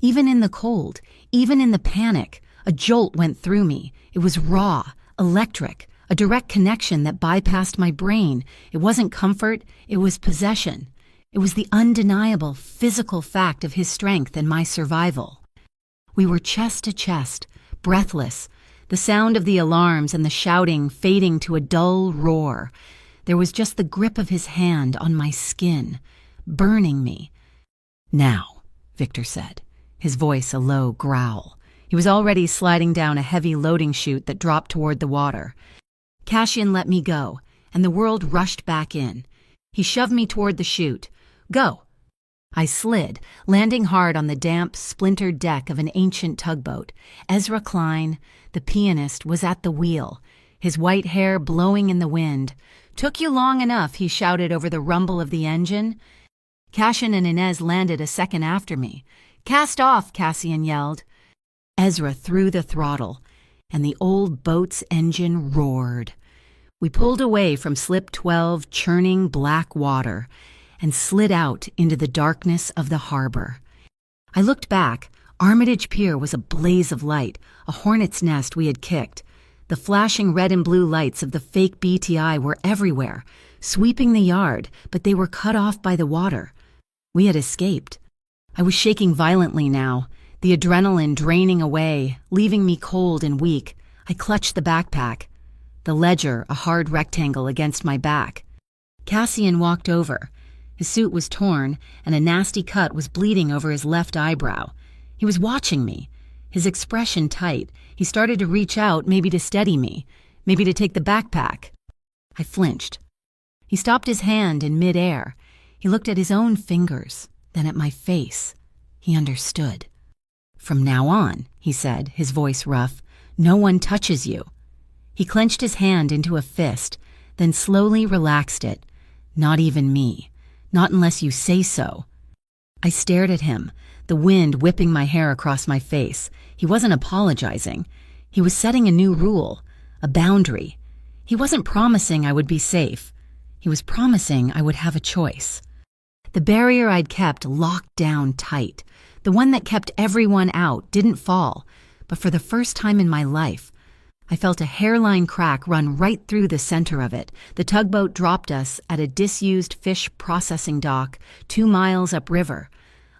S1: Even in the cold, even in the panic, a jolt went through me. It was raw, electric, a direct connection that bypassed my brain. It wasn't comfort, it was possession. It was the undeniable physical fact of his strength and my survival. We were chest to chest, breathless, the sound of the alarms and the shouting fading to a dull roar. There was just the grip of his hand on my skin, burning me. "Now," Victor said, his voice a low growl. He was already sliding down a heavy loading chute that dropped toward the water. Cassian let me go, and the world rushed back in. He shoved me toward the chute. "Go." I slid, landing hard on the damp, splintered deck of an ancient tugboat. Ezra Klein, the pianist, was at the wheel, his white hair blowing in the wind. "Took you long enough," he shouted over the rumble of the engine. Cassian and Inez landed a second after me. "Cast off," Cassian yelled. Ezra threw the throttle, and the old boat's engine roared. We pulled away from slip 12 churning black water and slid out into the darkness of the harbor. I looked back. Armitage Pier was a blaze of light, a hornet's nest we had kicked. The flashing red and blue lights of the fake BTI were everywhere, sweeping the yard, but they were cut off by the water. We had escaped. I was shaking violently now, the adrenaline draining away, leaving me cold and weak. I clutched the backpack, the ledger a hard rectangle against my back. Cassian walked over. His suit was torn, and a nasty cut was bleeding over his left eyebrow. He was watching me, his expression tight. He started to reach out, maybe to steady me, maybe to take the backpack. I flinched. He stopped his hand in midair. He looked at his own fingers, then at my face. He understood. "From now on," he said, his voice rough, "no one touches you." He clenched his hand into a fist, then slowly relaxed it. "Not even me. Not unless you say so." I stared at him, the wind whipping my hair across my face. He wasn't apologizing. He was setting a new rule, a boundary. He wasn't promising I would be safe. He was promising I would have a choice. The barrier I'd kept locked down tight. The one that kept everyone out didn't fall, but for the first time in my life, I felt a hairline crack run right through the center of it. The tugboat dropped us at a disused fish processing dock 2 miles upriver.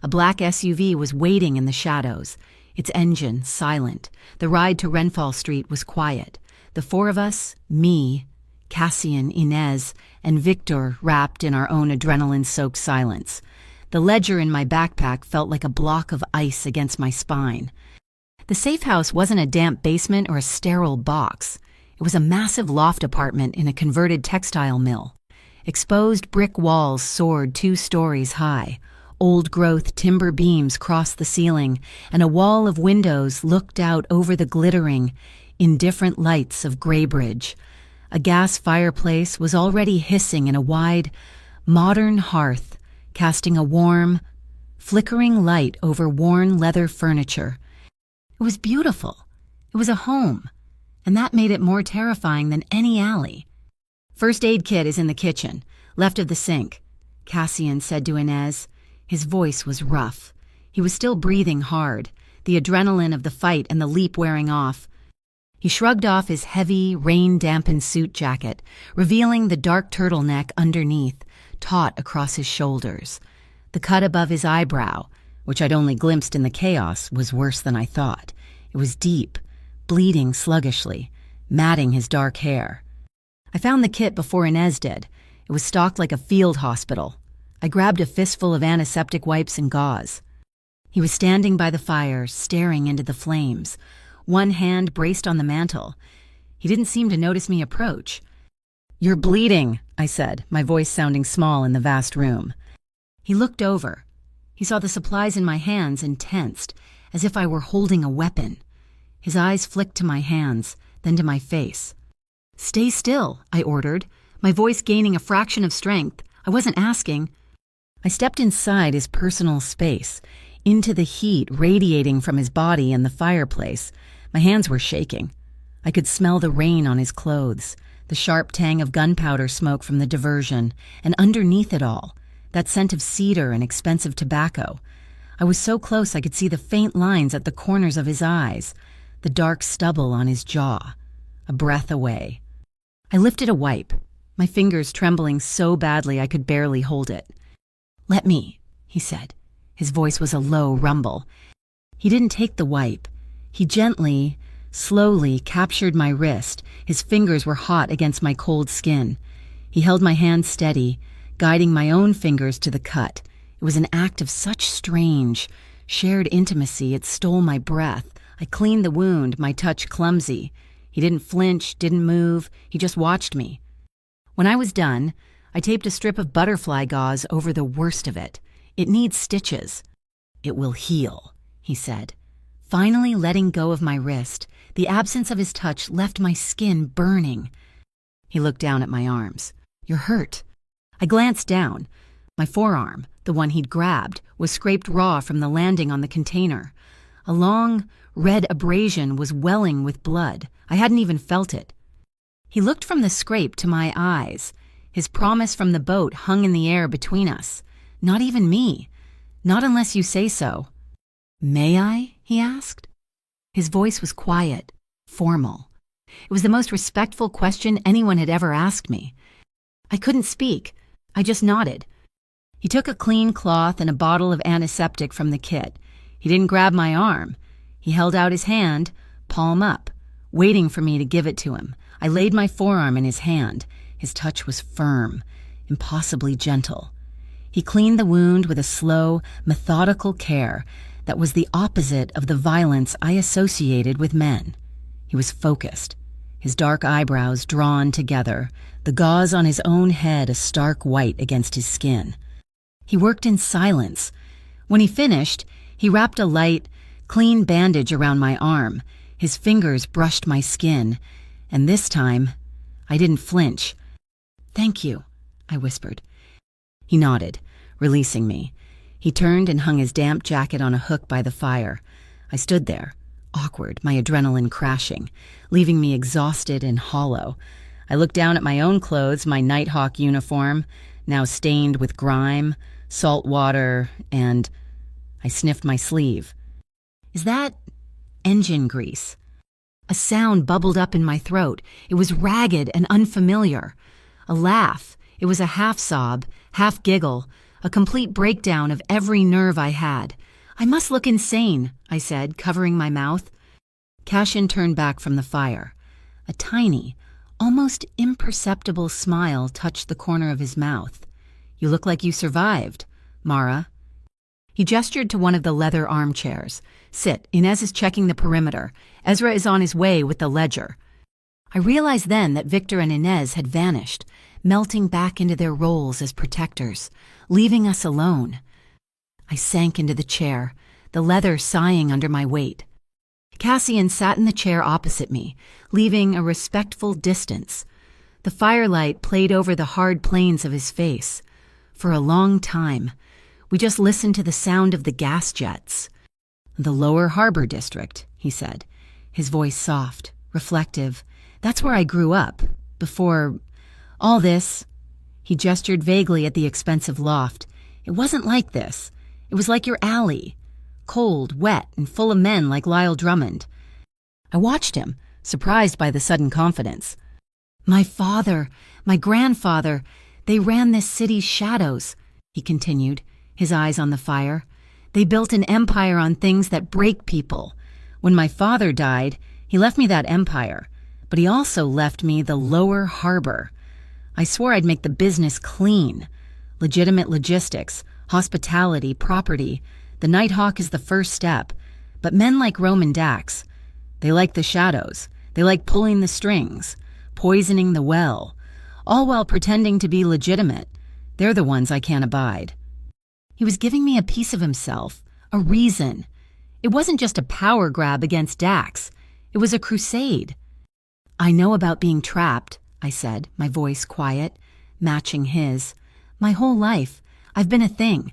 S1: A black SUV was waiting in the shadows, its engine silent. The ride to Renfall Street was quiet. The 4 of us, me, Cassian, Inez, and Victor, wrapped in our own adrenaline-soaked silence. The ledger in my backpack felt like a block of ice against my spine. The safe house wasn't a damp basement or a sterile box. It was a massive loft apartment in a converted textile mill. Exposed brick walls soared 2 stories high. Old-growth timber beams crossed the ceiling, and a wall of windows looked out over the glittering, indifferent lights of Graybridge. A gas fireplace was already hissing in a wide, modern hearth, casting a warm, flickering light over worn leather furniture. It was beautiful. It was a home, and that made it more terrifying than any alley. "First aid kit is in the kitchen, left of the sink," Cassian said to Inez. His voice was rough. He was still breathing hard, the adrenaline of the fight and the leap wearing off. He shrugged off his heavy, rain-dampened suit jacket, revealing the dark turtleneck underneath, taut across his shoulders. The cut above his eyebrow, which I'd only glimpsed in the chaos, was worse than I thought. It was deep, bleeding sluggishly, matting his dark hair. I found the kit before Inez did. It was stocked like a field hospital. I grabbed a fistful of antiseptic wipes and gauze. He was standing by the fire, staring into the flames, one hand braced on the mantel. He didn't seem to notice me approach. "You're bleeding," I said, my voice sounding small in the vast room. He looked over. He saw the supplies in my hands and tensed, as if I were holding a weapon. His eyes flicked to my hands, then to my face. "Stay still," I ordered, my voice gaining a fraction of strength. I wasn't asking. I stepped inside his personal space, into the heat radiating from his body and the fireplace. My hands were shaking. I could smell the rain on his clothes, the sharp tang of gunpowder smoke from the diversion, and underneath it all, that scent of cedar and expensive tobacco. I was so close I could see the faint lines at the corners of his eyes, the dark stubble on his jaw. A breath away. I lifted a wipe, my fingers trembling so badly I could barely hold it. "Let me," he said. His voice was a low rumble. He didn't take the wipe. He gently, slowly captured my wrist. His fingers were hot against my cold skin. He held my hand steady, guiding my own fingers to the cut. It was an act of such strange, shared intimacy it stole my breath. I cleaned the wound, my touch clumsy. He didn't flinch, didn't move. He just watched me. When I was done, I taped a strip of butterfly gauze over the worst of it. "It needs stitches." "It will heal," he said. Finally letting go of my wrist, the absence of his touch left my skin burning. He looked down at my arms. "You're hurt." I glanced down. My forearm, the one he'd grabbed, was scraped raw from the landing on the container. A long, red abrasion was welling with blood. I hadn't even felt it. He looked from the scrape to my eyes. His promise from the boat hung in the air between us. Not even me. Not unless you say so. "May I?" he asked. His voice was quiet, formal. It was the most respectful question anyone had ever asked me. I couldn't speak. I just nodded. He took a clean cloth and a bottle of antiseptic from the kit. He didn't grab my arm. He held out his hand, palm up, waiting for me to give it to him. I laid my forearm in his hand. His touch was firm, impossibly gentle. He cleaned the wound with a slow, methodical care that was the opposite of the violence I associated with men. He was focused, his dark eyebrows drawn together, the gauze on his own head a stark white against his skin. He worked in silence. When he finished, he wrapped a light, clean bandage around my arm. His fingers brushed my skin, and this time, I didn't flinch. "Thank you," I whispered. He nodded, releasing me. He turned and hung his damp jacket on a hook by the fire. I stood there, awkward, my adrenaline crashing, leaving me exhausted and hollow. I looked down at my own clothes, my Nighthawk uniform, now stained with grime, salt water, and I sniffed my sleeve. "Is that engine grease?" A sound bubbled up in my throat. It was ragged and unfamiliar. A laugh. It was a half sob, half giggle, a complete breakdown of every nerve I had. "I must look insane," I said, covering my mouth. Cashin turned back from the fire. A tiny, almost imperceptible smile touched the corner of his mouth. "You look like you survived, Mara." He gestured to one of the leather armchairs. "Sit, Inez is checking the perimeter. Ezra is on his way with the ledger." I realized then that Victor and Inez had vanished, melting back into their roles as protectors, leaving us alone. I sank into the chair, the leather sighing under my weight. Cassian sat in the chair opposite me, leaving a respectful distance. The firelight played over the hard planes of his face. For a long time, we just listened to the sound of the gas jets. "The Lower Harbor District," he said, his voice soft, reflective. "That's where I grew up, before all this." He gestured vaguely at the expensive loft. "It wasn't like this. It was like your alley. Cold, wet, and full of men like Lyle Drummond." I watched him, surprised by the sudden confidence. "My father, my grandfather, they ran this city's shadows," he continued, his eyes on the fire. "They built an empire on things that break people. When my father died, he left me that empire, but he also left me the Lower Harbor. I swore I'd make the business clean. Legitimate logistics, hospitality, property. The Nighthawk is the first step. But men like Roman Dax, they like the shadows. They like pulling the strings, poisoning the well, all while pretending to be legitimate. They're the ones I can't abide." He was giving me a piece of himself, a reason. It wasn't just a power grab against Dax. It was a crusade. "I know about being trapped," I said, my voice quiet, matching his. "My whole life, I've been a thing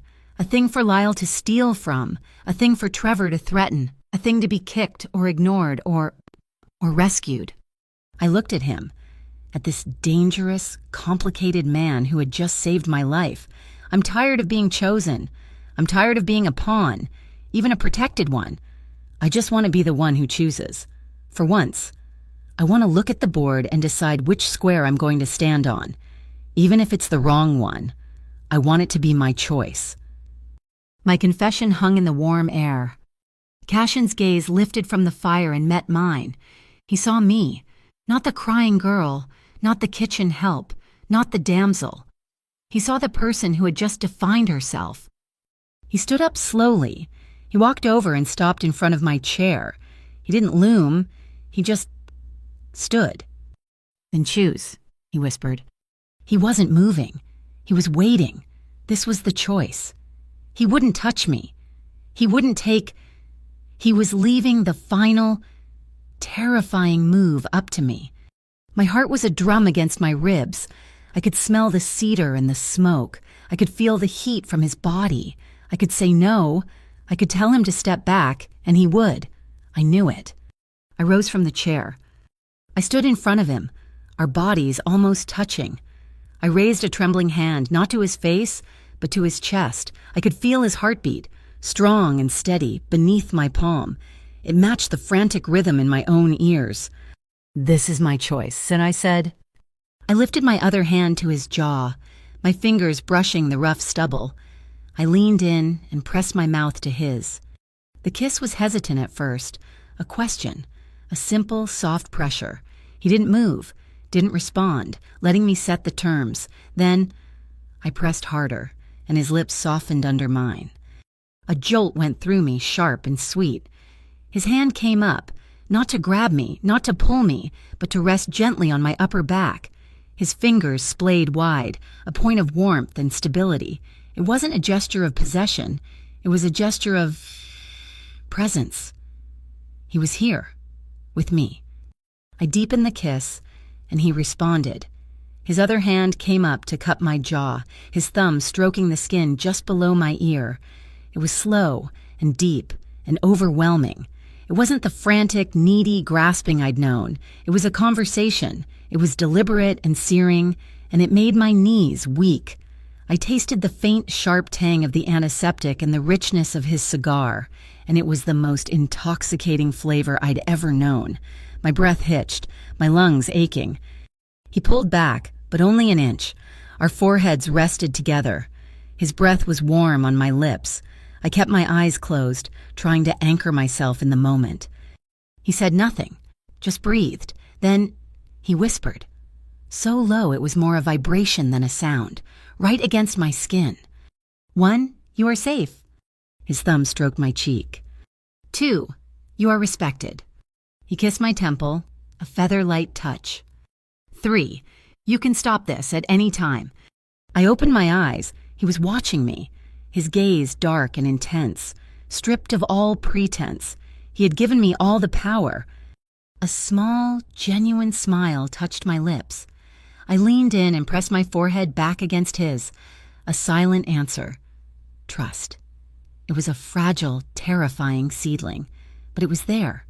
S1: for Lyle to steal from, a thing for Trevor to threaten, a thing to be kicked or ignored or rescued." I looked at him, at this dangerous, complicated man who had just saved my life. I'm tired of being chosen. I'm tired of being a pawn, even a protected one. I just want to be the one who chooses. For once, I want to look at the board and decide which square I'm going to stand on. Even if it's the wrong one, I want it to be my choice. My confession hung in the warm air. Cashin's gaze lifted from the fire and met mine. He saw me, not the crying girl, not the kitchen help, not the damsel. He saw the person who had just defined herself. He stood up slowly. He walked over and stopped in front of my chair. He didn't loom. He just stood. "Then choose," he whispered. He wasn't moving. He was waiting. This was the choice. He wouldn't touch me. He wouldn't take... He was leaving the final, terrifying move up to me. My heart was a drum against my ribs. I could smell the cedar and the smoke. I could feel the heat from his body. I could say no. I could tell him to step back, and he would. I knew it. I rose from the chair. I stood in front of him, our bodies almost touching. I raised a trembling hand, not to his face, but to his chest. I could feel his heartbeat, strong and steady, beneath my palm. It matched the frantic rhythm in my own ears. "This is my choice," and I said. I lifted my other hand to his jaw, my fingers brushing the rough stubble. I leaned in and pressed my mouth to his. The kiss was hesitant at first, a question, a simple, soft pressure. He didn't move, didn't respond, letting me set the terms. Then I pressed harder, and his lips softened under mine. A jolt went through me, sharp and sweet. His hand came up, not to grab me, not to pull me, but to rest gently on my upper back. His fingers splayed wide, a point of warmth and stability. It wasn't a gesture of possession. It was a gesture of presence. He was here, with me. I deepened the kiss, and he responded. His other hand came up to cup my jaw, his thumb stroking the skin just below my ear. It was slow and deep and overwhelming. It wasn't the frantic, needy grasping I'd known. It was a conversation. It was deliberate and searing, and it made my knees weak. I tasted the faint, sharp tang of the antiseptic and the richness of his cigar, and it was the most intoxicating flavor I'd ever known. My breath hitched, my lungs aching. He pulled back, but only an inch. Our foreheads rested together. His breath was warm on my lips. I kept my eyes closed, trying to anchor myself in the moment. He said nothing, just breathed. Then he whispered. So low it was more a vibration than a sound, right against my skin. 1, you are safe. His thumb stroked my cheek. 2, you are respected. He kissed my temple, a feather-light touch. 3, you can stop this at any time. I opened my eyes. He was watching me, his gaze dark and intense, stripped of all pretense. He had given me all the power. A small, genuine smile touched my lips. I leaned in and pressed my forehead back against his. A silent answer. Trust. It was a fragile, terrifying seedling, but it was there,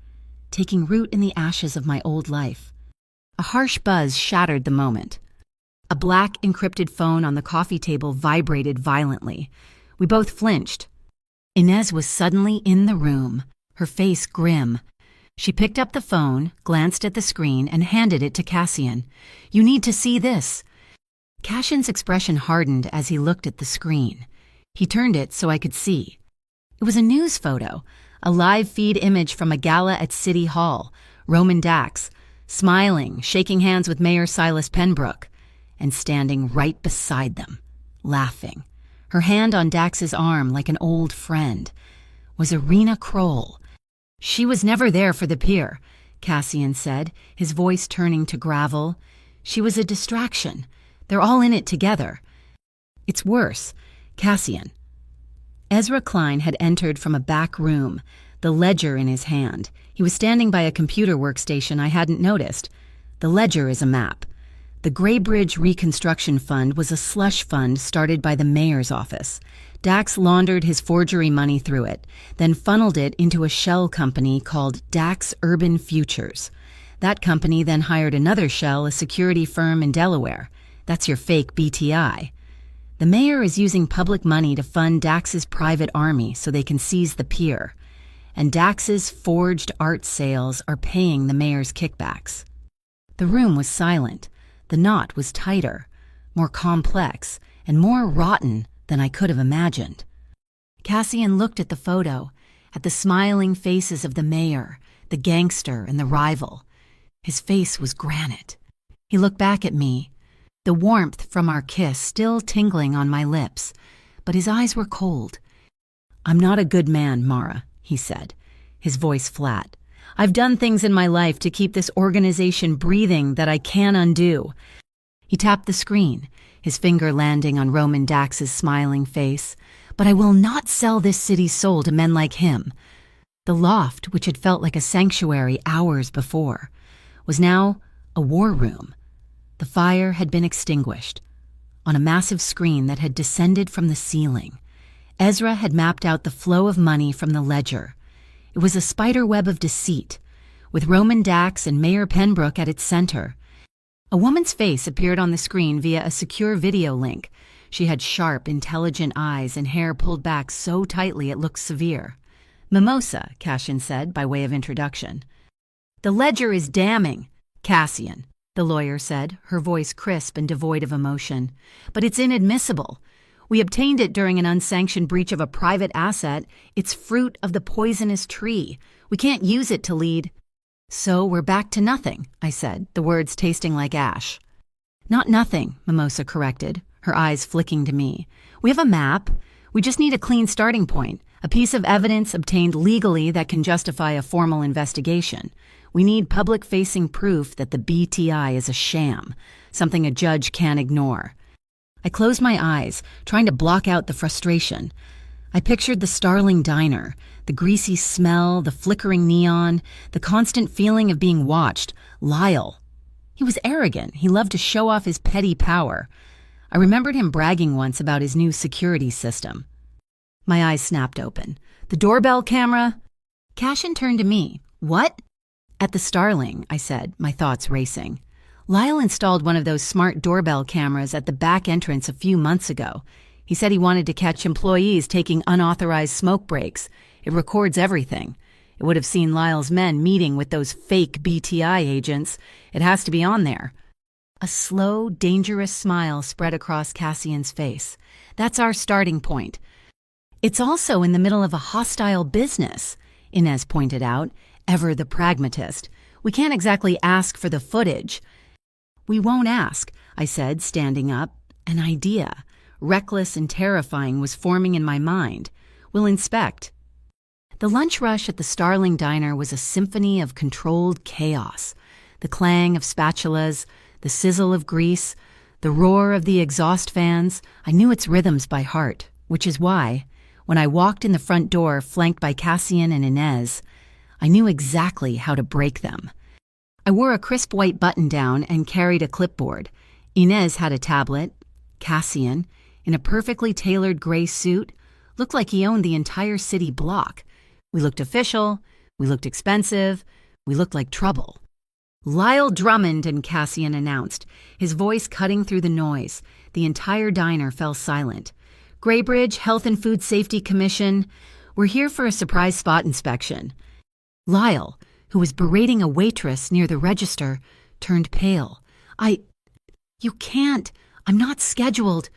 S1: taking root in the ashes of my old life. A harsh buzz shattered the moment. A black, encrypted phone on the coffee table vibrated violently. We both flinched. Inez was suddenly in the room, her face grim. She picked up the phone, glanced at the screen, and handed it to Cassian. "You need to see this." Cassian's expression hardened as he looked at the screen. He turned it so I could see. It was a news photo, a live feed image from a gala at City Hall. Roman Dax, smiling, shaking hands with Mayor Silas Penbrook, and standing right beside them, laughing. Her hand on Dax's arm like an old friend was Irina Kroll. "She was never there for the pier," Cassian said, his voice turning to gravel. "She was a distraction. They're all in it together." "It's worse, Cassian." Ezra Klein had entered from a back room, the ledger in his hand. He was standing by a computer workstation I hadn't noticed. The ledger is a map. The Graybridge Reconstruction Fund was a slush fund started by the mayor's office. Dax laundered his forgery money through it, then funneled it into a shell company called Dax Urban Futures. That company then hired another shell, a security firm in Delaware. That's your fake BTI. The mayor is using public money to fund Dax's private army so they can seize the pier. And Dax's forged art sales are paying the mayor's kickbacks. The room was silent. The knot was tighter, more complex, and more rotten than I could have imagined. Cassian looked at the photo, at the smiling faces of the mayor, the gangster, and the rival. His face was granite. He looked back at me, the warmth from our kiss still tingling on my lips, but his eyes were cold. "I'm not a good man, Mara," he said, his voice flat. "I've done things in my life to keep this organization breathing that I can't undo." He tapped the screen, his finger landing on Roman Dax's smiling face. "But I will not sell this city's soul to men like him." The loft, which had felt like a sanctuary hours before, was now a war room. The fire had been extinguished. On a massive screen that had descended from the ceiling, Ezra had mapped out the flow of money from the ledger. It was a spider web of deceit, with Roman Dax and Mayor Penbrook at its center. A woman's face appeared on the screen via a secure video link. She had sharp, intelligent eyes and hair pulled back so tightly it looked severe. "Mimosa," Cassian said by way of introduction. "The ledger is damning, Cassian," the lawyer said, her voice crisp and devoid of emotion. "But it's inadmissible. We obtained it during an unsanctioned breach of a private asset. It's fruit of the poisonous tree. We can't use it to lead—" "So we're back to nothing," I said, the words tasting like ash. "Not nothing," Mimosa corrected, her eyes flicking to me. "We have a map. We just need a clean starting point, a piece of evidence obtained legally that can justify a formal investigation. We need public-facing proof that the BTI is a sham, something a judge can't ignore." I closed my eyes, trying to block out the frustration. I pictured the Starling Diner, the greasy smell, the flickering neon, the constant feeling of being watched. Lyle. He was arrogant. He loved to show off his petty power. I remembered him bragging once about his new security system. My eyes snapped open. "The doorbell camera?" Cassian turned to me. "What?" "At the Starling," I said, my thoughts racing. "Lyle installed one of those smart doorbell cameras at the back entrance a few months ago. He said he wanted to catch employees taking unauthorized smoke breaks. It records everything. It would have seen Lyle's men meeting with those fake BTI agents. It has to be on there." A slow, dangerous smile spread across Cassian's face. "That's our starting point." "It's also in the middle of a hostile business," Inez pointed out, ever the pragmatist. "We can't exactly ask for the footage." "We won't ask," I said, standing up. An idea, reckless and terrifying, was forming in my mind. "We'll inspect." The lunch rush at the Starling Diner was a symphony of controlled chaos. The clang of spatulas, the sizzle of grease, the roar of the exhaust fans. I knew its rhythms by heart, which is why, when I walked in the front door flanked by Cassian and Inez, I knew exactly how to break them. I wore a crisp white button-down and carried a clipboard. Inez had a tablet. Cassian, in a perfectly tailored gray suit, looked like he owned the entire city block. We looked official, we looked expensive, we looked like trouble. "Lyle Drummond," and Cassian announced, his voice cutting through the noise. The entire diner fell silent. "Graybridge Health and Food Safety Commission. We're here for a surprise spot inspection." Lyle, who was berating a waitress near the register, turned pale. You can't. I'm not scheduled."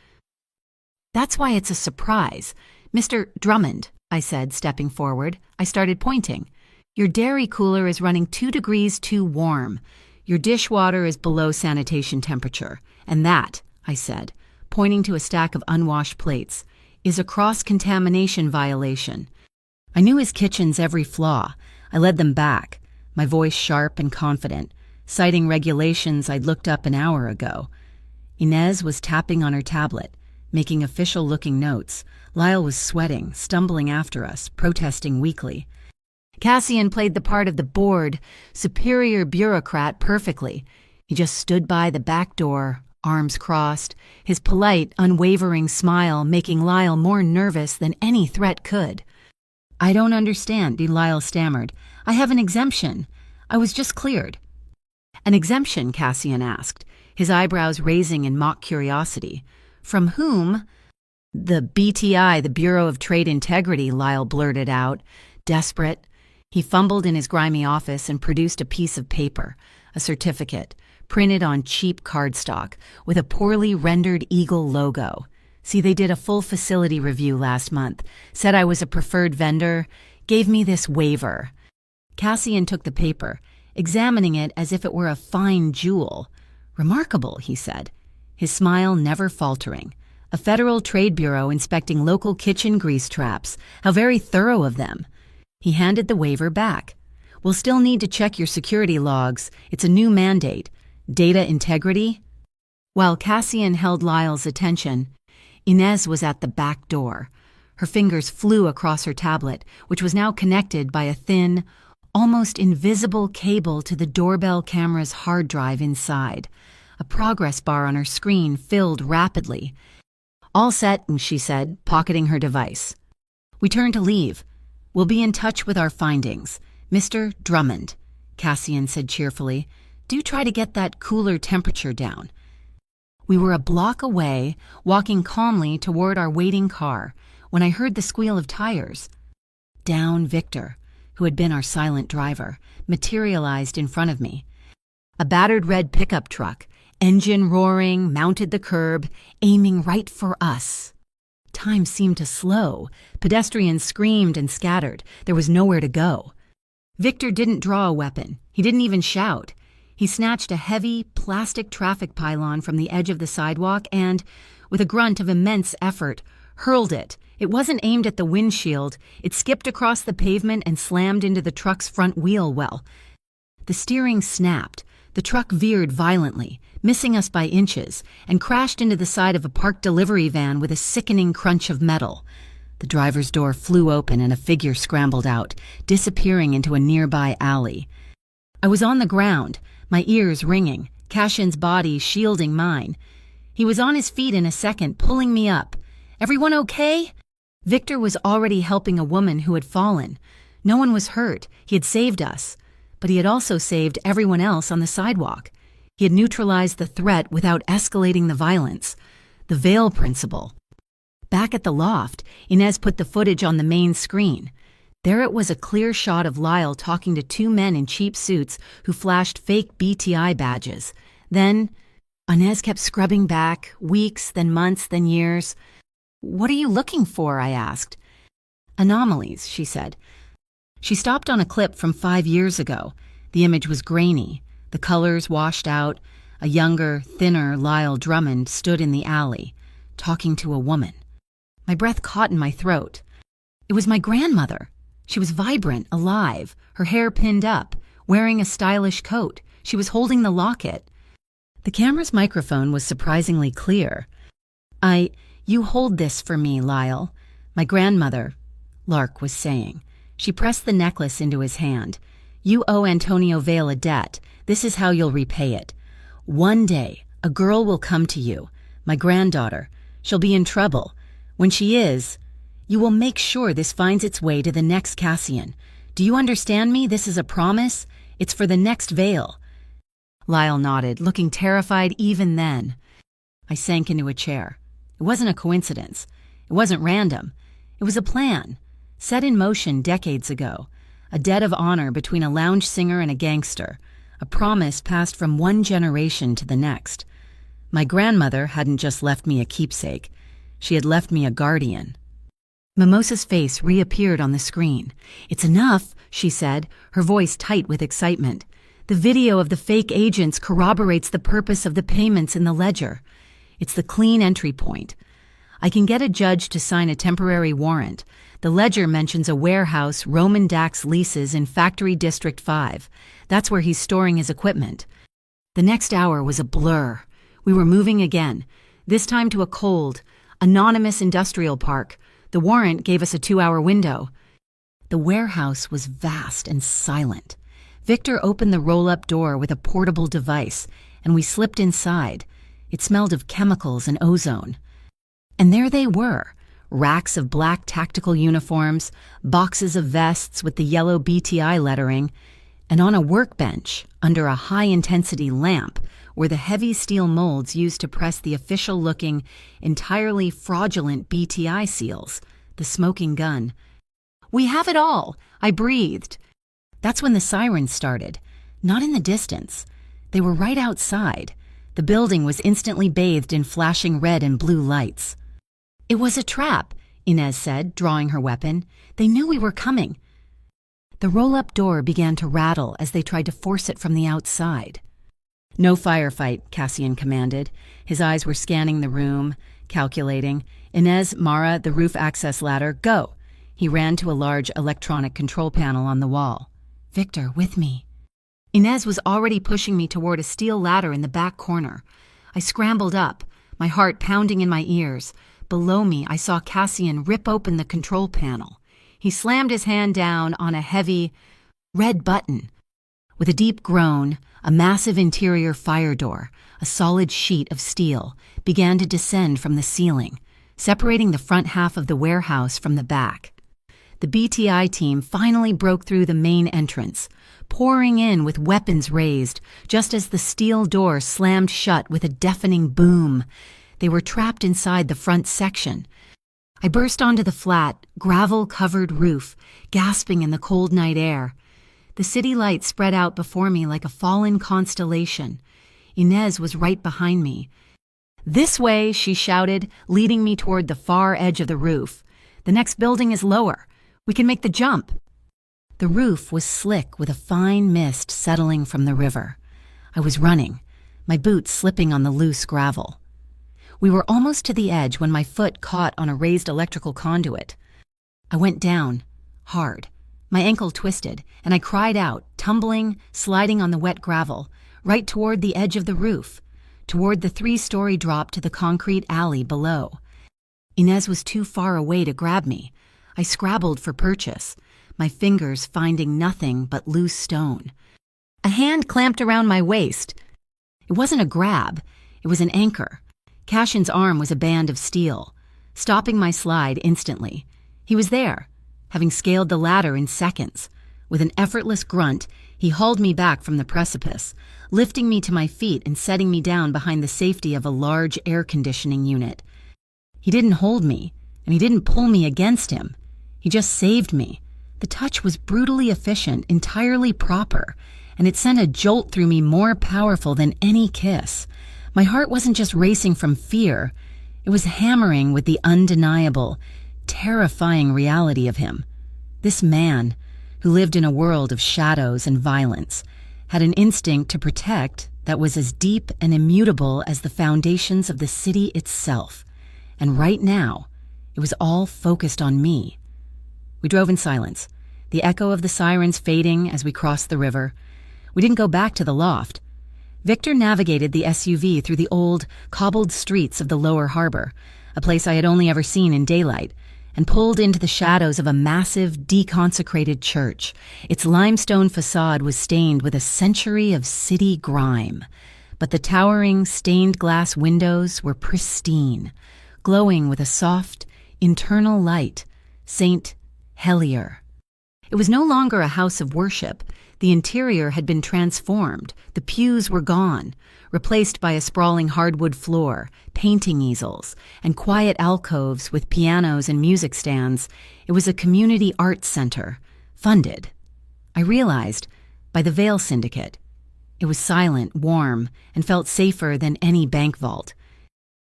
S1: "That's why it's a surprise. Mr. Drummond," I said, stepping forward. I started pointing. "Your dairy cooler is running 2 degrees too warm. Your dishwater is below sanitation temperature. And that," I said, pointing to a stack of unwashed plates, "is a cross-contamination violation." I knew his kitchen's every flaw. I led them back, my voice sharp and confident, citing regulations I'd looked up an hour ago. Inez was tapping on her tablet, making official-looking notes. Lyle was sweating, stumbling after us, protesting weakly. Cassian played the part of the bored, superior bureaucrat perfectly. He just stood by the back door, arms crossed, his polite, unwavering smile making Lyle more nervous than any threat could. "I don't understand," Lyle stammered. "I have an exemption. I was just cleared." "An exemption?" Cassian asked, his eyebrows raising in mock curiosity. "From whom?" "The BTI, the Bureau of Trade Integrity," Lyle blurted out, desperate. He fumbled in his grimy office and produced a piece of paper, a certificate, printed on cheap cardstock, with a poorly rendered eagle logo. "See, they did a full facility review last month, said I was a preferred vendor, gave me this waiver." Cassian took the paper, examining it as if it were a fine jewel. "Remarkable," he said, his smile never faltering. "A Federal Trade Bureau inspecting local kitchen grease traps. How very thorough of them." He handed the waiver back. "We'll still need to check your security logs. It's a new mandate. Data integrity?" While Cassian held Lyle's attention, Inez was at the back door. Her fingers flew across her tablet, which was now connected by a thin, almost invisible cable to the doorbell camera's hard drive inside. A progress bar on her screen filled rapidly. "All set," she said, pocketing her device. We turned to leave. "We'll be in touch with our findings. Mr. Drummond," Cassian said cheerfully. Do try to get that cooler temperature down." We were a block away, walking calmly toward our waiting car, when I heard the squeal of tires. Down Victor, who had been our silent driver, materialized in front of me. A battered red pickup truck, engine roaring, mounted the curb, aiming right for us. Time seemed to slow. Pedestrians screamed and scattered. There was nowhere to go. Victor didn't draw a weapon. He didn't even shout. He snatched a heavy, plastic traffic pylon from the edge of the sidewalk and, with a grunt of immense effort, hurled it. It wasn't aimed at the windshield. It skipped across the pavement and slammed into the truck's front wheel well. The steering snapped. The truck veered violently, missing us by inches, and crashed into the side of a parked delivery van with a sickening crunch of metal. The driver's door flew open and a figure scrambled out, disappearing into a nearby alley. I was on the ground, my ears ringing, Cashin's body shielding mine. He was on his feet in a second, pulling me up. "Everyone okay?" Victor was already helping a woman who had fallen. No one was hurt. He had saved us. But he had also saved everyone else on the sidewalk. He had neutralized the threat without escalating the violence. The veil principle. Back at the loft, Inez put the footage on the main screen. There it was, a clear shot of Lyle talking to two men in cheap suits who flashed fake BTI badges. Then, Inez kept scrubbing back, weeks, then months, then years. "What are you looking for?" I asked. "Anomalies," she said. She stopped on a clip from 5 years ago. The image was grainy, the colors washed out. A younger, thinner Lyle Drummond stood in the alley, talking to a woman. My breath caught in my throat. It was my grandmother. She was vibrant, alive, her hair pinned up, wearing a stylish coat. She was holding the locket. The camera's microphone was surprisingly clear. "You hold this for me, Lyle," my grandmother, Lark, was saying. She pressed the necklace into his hand. "You owe Antonio Vale a debt. This is how you'll repay it. One day, a girl will come to you, my granddaughter. She'll be in trouble. When she is, you will make sure this finds its way to the next Cassian. Do you understand me? This is a promise. It's for the next Vale." Lyle nodded, looking terrified even then. I sank into a chair. It wasn't a coincidence. It wasn't random. It was a plan, set in motion decades ago, a debt of honor between a lounge singer and a gangster, a promise passed from one generation to the next. My grandmother hadn't just left me a keepsake. She had left me a guardian. Mimosa's face reappeared on the screen. "It's enough," she said, her voice tight with excitement. "The video of the fake agents corroborates the purpose of the payments in the ledger. It's the clean entry point. I can get a judge to sign a temporary warrant. The ledger mentions a warehouse Roman Dax leases in Factory District 5. That's where he's storing his equipment." The next hour was a blur. We were moving again, this time to a cold, anonymous industrial park. The warrant gave us a 2-hour window. The warehouse was vast and silent. Victor opened the roll-up door with a portable device, and we slipped inside. It smelled of chemicals and ozone. And there they were, racks of black tactical uniforms, boxes of vests with the yellow BTI lettering, and on a workbench, under a high-intensity lamp, were the heavy steel molds used to press the official-looking, entirely fraudulent BTI seals, the smoking gun. "We have it all," I breathed. That's when the sirens started, not in the distance. They were right outside. The building was instantly bathed in flashing red and blue lights. "It was a trap," Inez said, drawing her weapon. "They knew we were coming." The roll-up door began to rattle as they tried to force it from the outside. "No firefight," Cassian commanded. His eyes were scanning the room, calculating. "Inez, Mara, the roof access ladder, go!" He ran to a large electronic control panel on the wall. "Victor, with me." Inez was already pushing me toward a steel ladder in the back corner. I scrambled up, my heart pounding in my ears. Below me, I saw Cassian rip open the control panel. He slammed his hand down on a heavy red button. With a deep groan, a massive interior fire door, a solid sheet of steel, began to descend from the ceiling, separating the front half of the warehouse from the back. The BTI team finally broke through the main entrance, pouring in with weapons raised, just as the steel door slammed shut with a deafening boom. They were trapped inside the front section. I burst onto the flat, gravel-covered roof, gasping in the cold night air. The city lights spread out before me like a fallen constellation. Inez was right behind me. "This way," she shouted, leading me toward the far edge of the roof. "The next building is lower. We can make the jump." The roof was slick with a fine mist settling from the river. I was running, my boots slipping on the loose gravel. We were almost to the edge when my foot caught on a raised electrical conduit. I went down, hard. My ankle twisted, and I cried out, tumbling, sliding on the wet gravel, right toward the edge of the roof, toward the 3-story drop to the concrete alley below. Inez was too far away to grab me. I scrabbled for purchase, my fingers finding nothing but loose stone. A hand clamped around my waist. It wasn't a grab, it was an anchor. Cashin's arm was a band of steel, stopping my slide instantly. He was there, having scaled the ladder in seconds. With an effortless grunt, he hauled me back from the precipice, lifting me to my feet and setting me down behind the safety of a large air conditioning unit. He didn't hold me, and he didn't pull me against him. He just saved me. The touch was brutally efficient, entirely proper, and it sent a jolt through me more powerful than any kiss. My heart wasn't just racing from fear, it was hammering with the undeniable, terrifying reality of him. This man, who lived in a world of shadows and violence, had an instinct to protect that was as deep and immutable as the foundations of the city itself. And right now, it was all focused on me. We drove in silence, the echo of the sirens fading as we crossed the river. We didn't go back to the loft. Victor navigated the SUV through the old, cobbled streets of the lower harbor, a place I had only ever seen in daylight, and pulled into the shadows of a massive, deconsecrated church. Its limestone facade was stained with a century of city grime, but the towering, stained-glass windows were pristine, glowing with a soft, internal light, Saint Helier. It was no longer a house of worship. The interior had been transformed. The pews were gone, replaced by a sprawling hardwood floor, painting easels, and quiet alcoves with pianos and music stands. It was a community arts center, funded, I realized, by the Vale Syndicate. It was silent, warm, and felt safer than any bank vault.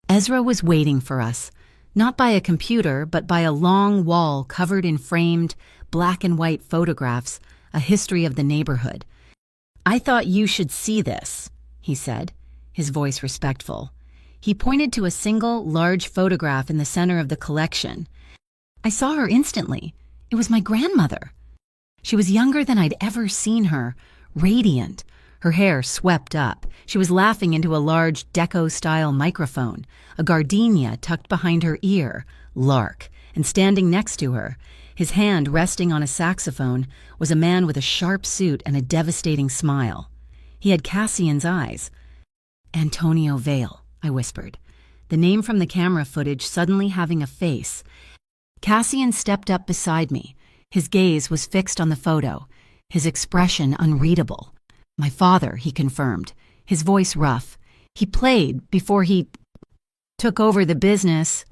S1: Ezra was waiting for us, not by a computer, but by a long wall covered in framed, black and white photographs, a history of the neighborhood. "I thought you should see this," he said, his voice respectful. He pointed to a single, large photograph in the center of the collection. I saw her instantly. It was my grandmother. She was younger than I'd ever seen her, radiant, her hair swept up. She was laughing into a large deco-style microphone, a gardenia tucked behind her ear, Lark, and standing next to her, his hand resting on a saxophone, was a man with a sharp suit and a devastating smile. He had Cassian's eyes. "Antonio Vale," I whispered, the name from the camera footage suddenly having a face. Cassian stepped up beside me. His gaze was fixed on the photo, his expression unreadable. "My father," he confirmed, his voice rough. "He played before he took over the business."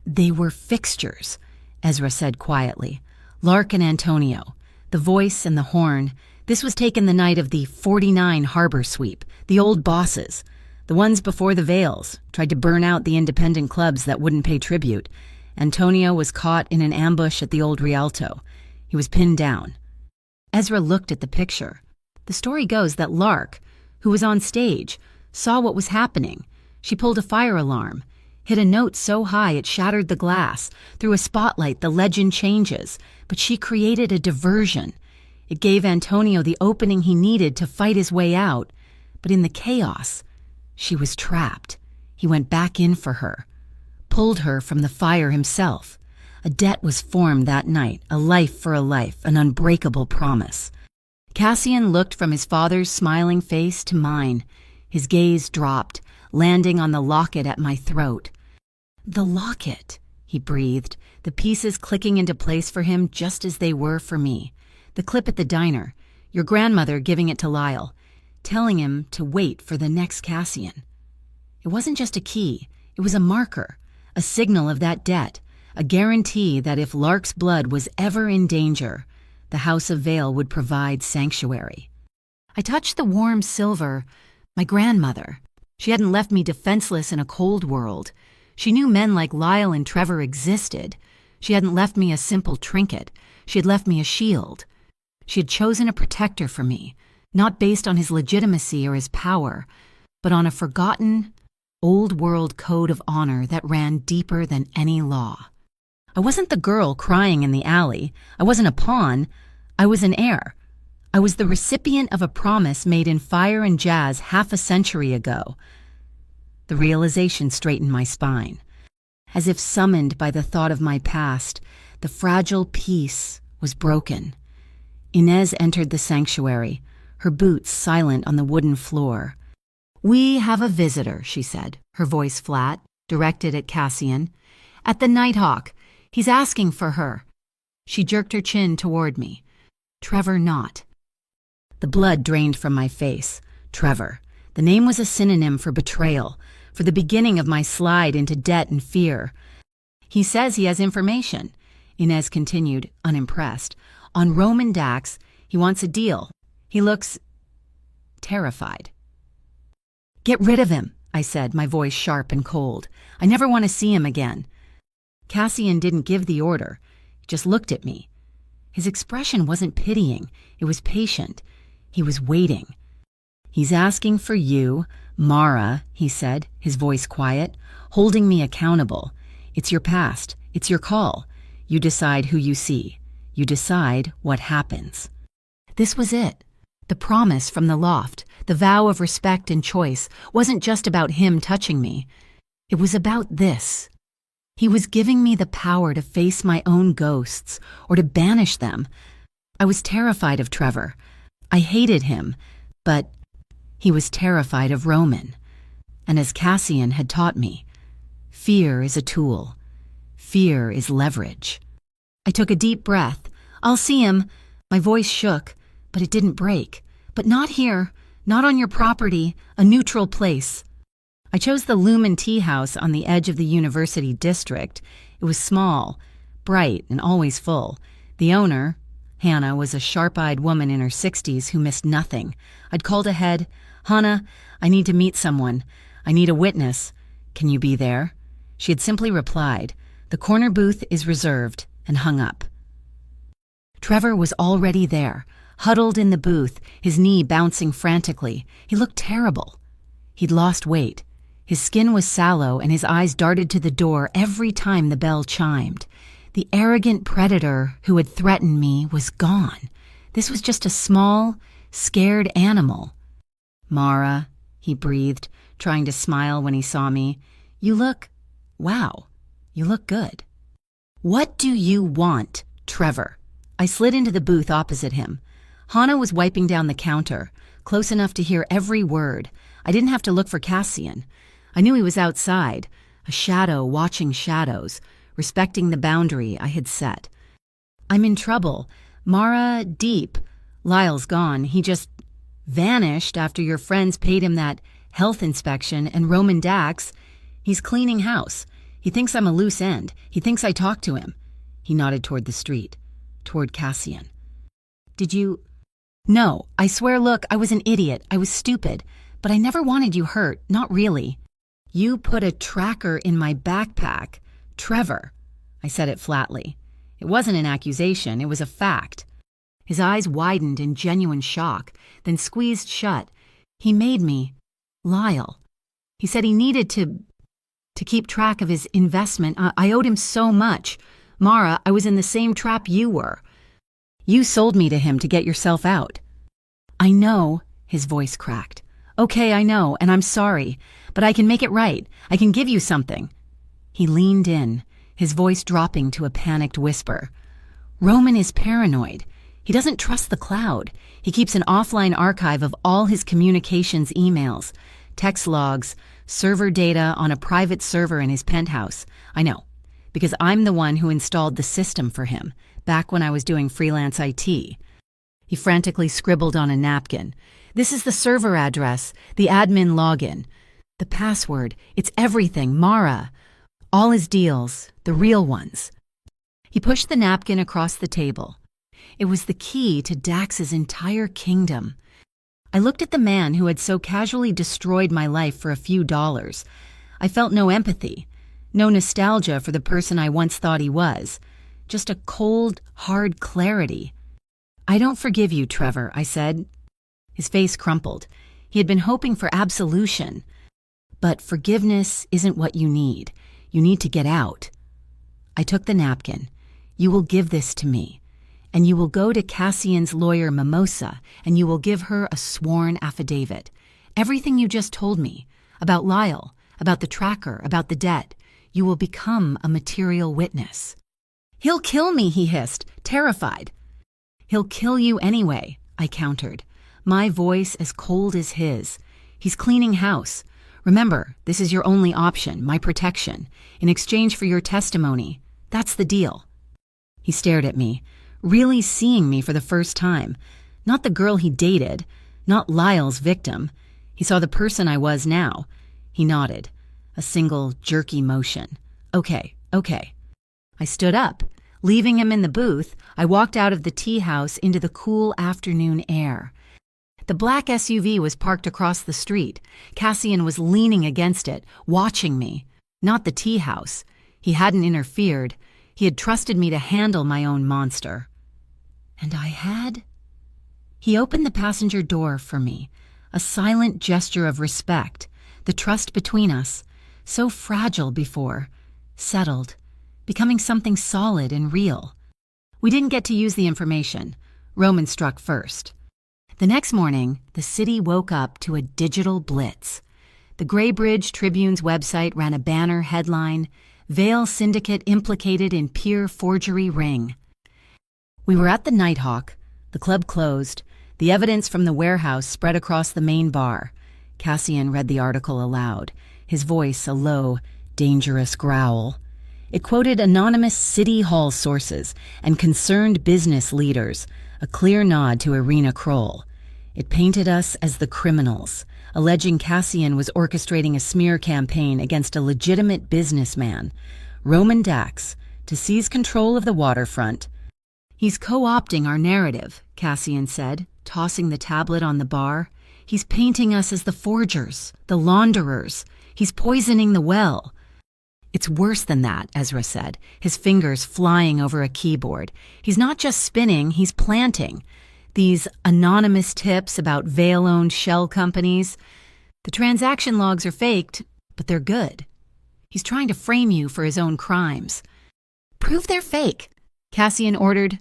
S1: "They were fixtures," Ezra said quietly. "Lark and Antonio, the voice and the horn. This was taken the night of the 49 harbor sweep, the old bosses, the ones before the Vales, tried to burn out the independent clubs that wouldn't pay tribute. Antonio was caught in an ambush at the old Rialto. He was pinned down." Ezra looked at the picture. The story goes that Lark, who was on stage, saw what was happening. She pulled a fire alarm, hit a note so high it shattered the glass. Through a spotlight, the legend changes, but she created a diversion. It gave Antonio the opening he needed to fight his way out, but in the chaos, she was trapped. He went back in for her, pulled her from the fire himself. A debt was formed that night, a life for a life, an unbreakable promise. Cassian looked from his father's smiling face to mine. His gaze dropped, landing on the locket at my throat. "The locket," he breathed, the pieces clicking into place for him just as they were for me. The clip at the diner, your grandmother giving it to Lyle, telling him to wait for the next Cassian. It wasn't just a key, it was a marker, a signal of that debt, a guarantee that if Lark's blood was ever in danger, the House of Vale would provide sanctuary. I touched the warm silver. My grandmother. She hadn't left me defenseless in a cold world. She knew men like Lyle and Trevor existed. She hadn't left me a simple trinket. She had left me a shield. She had chosen a protector for me, not based on his legitimacy or his power, but on a forgotten, old-world code of honor that ran deeper than any law. I wasn't the girl crying in the alley. I wasn't a pawn. I was an heir. I was the recipient of a promise made in fire and jazz half a century ago. The realization straightened my spine. As if summoned by the thought of my past, the fragile peace was broken. Inez entered the sanctuary, her boots silent on the wooden floor. "We have a visitor," she said, her voice flat, directed at Cassian. "At the Nighthawk. He's asking for her." She jerked her chin toward me. Trevor not. The blood drained from my face. Trevor. The name was a synonym for betrayal, for the beginning of my slide into debt and fear. "He says he has information," Inez continued, unimpressed. "On Roman Dax, he wants a deal. He looks terrified." "Get rid of him," I said, my voice sharp and cold. "I never want to see him again." Cassian didn't give the order. He just looked at me. His expression wasn't pitying. It was patient. He was waiting. "He's asking for you, Mara," he said, his voice quiet, "holding me accountable. It's your past. It's your call. You decide who you see. You decide what happens." This was it. The promise from the loft, the vow of respect and choice, wasn't just about him touching me. It was about this. He was giving me the power to face my own ghosts, or to banish them. I was terrified of Trevor. I hated him, but he was terrified of Roman. And as Cassian had taught me, fear is a tool. Fear is leverage. I took a deep breath. "I'll see him." My voice shook, but it didn't break. "But not here, not on your property, a neutral place." I chose the Lumen Tea House on the edge of the university district. It was small, bright, and always full. The owner, Hannah, was a sharp-eyed woman in her 60s who missed nothing. I'd called ahead. "Hannah, I need to meet someone. I need a witness. Can you be there?" She had simply replied, "The corner booth is reserved," and hung up. Trevor was already there, huddled in the booth, his knee bouncing frantically. He looked terrible. He'd lost weight. His skin was sallow and his eyes darted to the door every time the bell chimed. The arrogant predator who had threatened me was gone. This was just a small, scared animal. "Mara," he breathed, trying to smile when he saw me. You look good." "What do you want, Trevor?" I slid into the booth opposite him. Hannah was wiping down the counter, close enough to hear every word. I didn't have to look for Cassian. I knew he was outside, a shadow watching shadows, respecting the boundary I had set. "I'm in trouble. Mara, deep. Lyle's gone. He just vanished after your friends paid him that health inspection, and Roman Dax, he's cleaning house. He thinks I'm a loose end. He thinks I talked to him." He nodded toward the street, toward Cassian. "Did you—" "No, I swear, look, I was an idiot. I was stupid. But I never wanted you hurt, not really. You put a tracker in my backpack. Trevor." I said it flatly. It wasn't an accusation, it was a fact. His eyes widened in genuine shock, then squeezed shut. "He made me. Lyle. He said he needed to keep track of his investment. I owed him so much. Mara, I was in the same trap you were. You sold me to him to get yourself out." "I know," his voice cracked. "Okay, I know, and I'm sorry, but I can make it right. I can give you something." He leaned in, his voice dropping to a panicked whisper. "Roman is paranoid. He doesn't trust the cloud. He keeps an offline archive of all his communications emails, text logs, server data on a private server in his penthouse. I know. because I'm the one who installed the system for him, back when I was doing freelance IT. He frantically scribbled on a napkin. This is the server address, the admin login. The password, it's everything, Mara. All his deals, the real ones. He pushed the napkin across the table. It was the key to Dax's entire kingdom. I looked at the man who had so casually destroyed my life for a few dollars. I felt no empathy, no nostalgia for the person I once thought he was, just a cold, hard clarity. I don't forgive you, Trevor, I said. His face crumpled. He had been hoping for absolution. But forgiveness isn't what you need. You need to get out. I took the napkin. You will give this to me, and you will go to Cassian's lawyer Mimosa, and you will give her a sworn affidavit. Everything you just told me, about Lyle, about the tracker, about the debt, you will become a material witness. He'll kill me, he hissed, terrified. He'll kill you anyway, I countered, my voice as cold as his. He's cleaning house. Remember, this is your only option, my protection, in exchange for your testimony. That's the deal. He stared at me, really seeing me for the first time. Not the girl he dated, not Lyle's victim. He saw the person I was now. He nodded, a single jerky motion. Okay. I stood up. Leaving him in the booth, I walked out of the tea house into the cool afternoon air. The black SUV was parked across the street. Cassian was leaning against it, watching me. Not the tea house. He hadn't interfered. He had trusted me to handle my own monster. And I had? He opened the passenger door for me, a silent gesture of respect, the trust between us, so fragile before, settled, becoming something solid and real. We didn't get to use the information. Roman struck first. The next morning, the city woke up to a digital blitz. The Graybridge Tribune's website ran a banner headline, Vale Syndicate implicated in peer forgery ring. We were at the Nighthawk. The club closed. The evidence from the warehouse spread across the main bar. Cassian read the article aloud, his voice a low, dangerous growl. It quoted anonymous city hall sources and concerned business leaders, a clear nod to Irina Kroll. It painted us as the criminals, alleging Cassian was orchestrating a smear campaign against a legitimate businessman, Roman Dax, to seize control of the waterfront. He's co-opting our narrative, Cassian said, tossing the tablet on the bar. He's painting us as the forgers, the launderers. He's poisoning the well. It's worse than that, Ezra said, his fingers flying over a keyboard. He's not just spinning, he's planting. These anonymous tips about Vale-owned shell companies. The transaction logs are faked, but they're good. He's trying to frame you for his own crimes. Prove they're fake, Cassian ordered.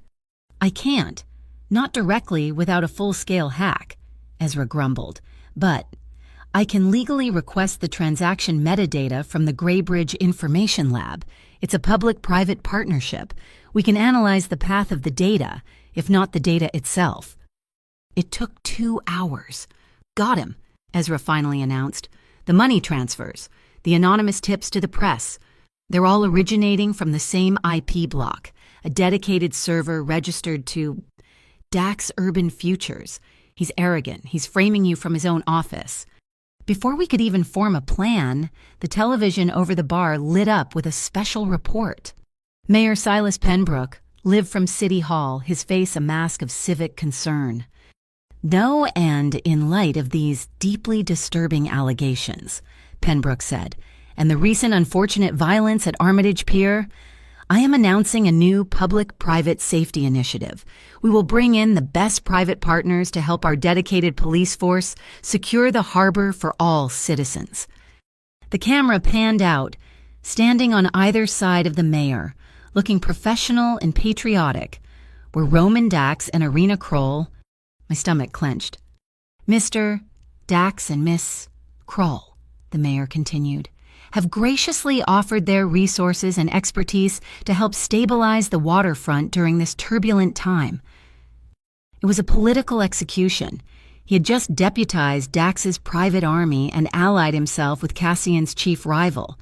S1: I can't. Not directly without a full-scale hack, Ezra grumbled. But I can legally request the transaction metadata from the Graybridge Information Lab. It's a public-private partnership. We can analyze the path of the data, if not the data itself. It took 2 hours. Got him, Ezra finally announced. The money transfers, the anonymous tips to the press. They're all originating from the same IP block, a dedicated server registered to Dax Urban Futures. He's arrogant. He's framing you from his own office. Before we could even form a plan, the television over the bar lit up with a special report. Mayor Silas Penbrook lived from City Hall, his face a mask of civic concern. No, and in light of these deeply disturbing allegations, Penbrook said, and the recent unfortunate violence at Armitage Pier, I am announcing a new public-private safety initiative. We will bring in the best private partners to help our dedicated police force secure the harbor for all citizens. The camera panned out, standing on either side of the mayor, looking professional and patriotic, were Roman Dax and Irina Kroll. My stomach clenched. Mr. Dax and Miss Kroll, the mayor continued, have graciously offered their resources and expertise to help stabilize the waterfront during this turbulent time. It was a political execution. He had just deputized Dax's private army and allied himself with Cassian's chief rival.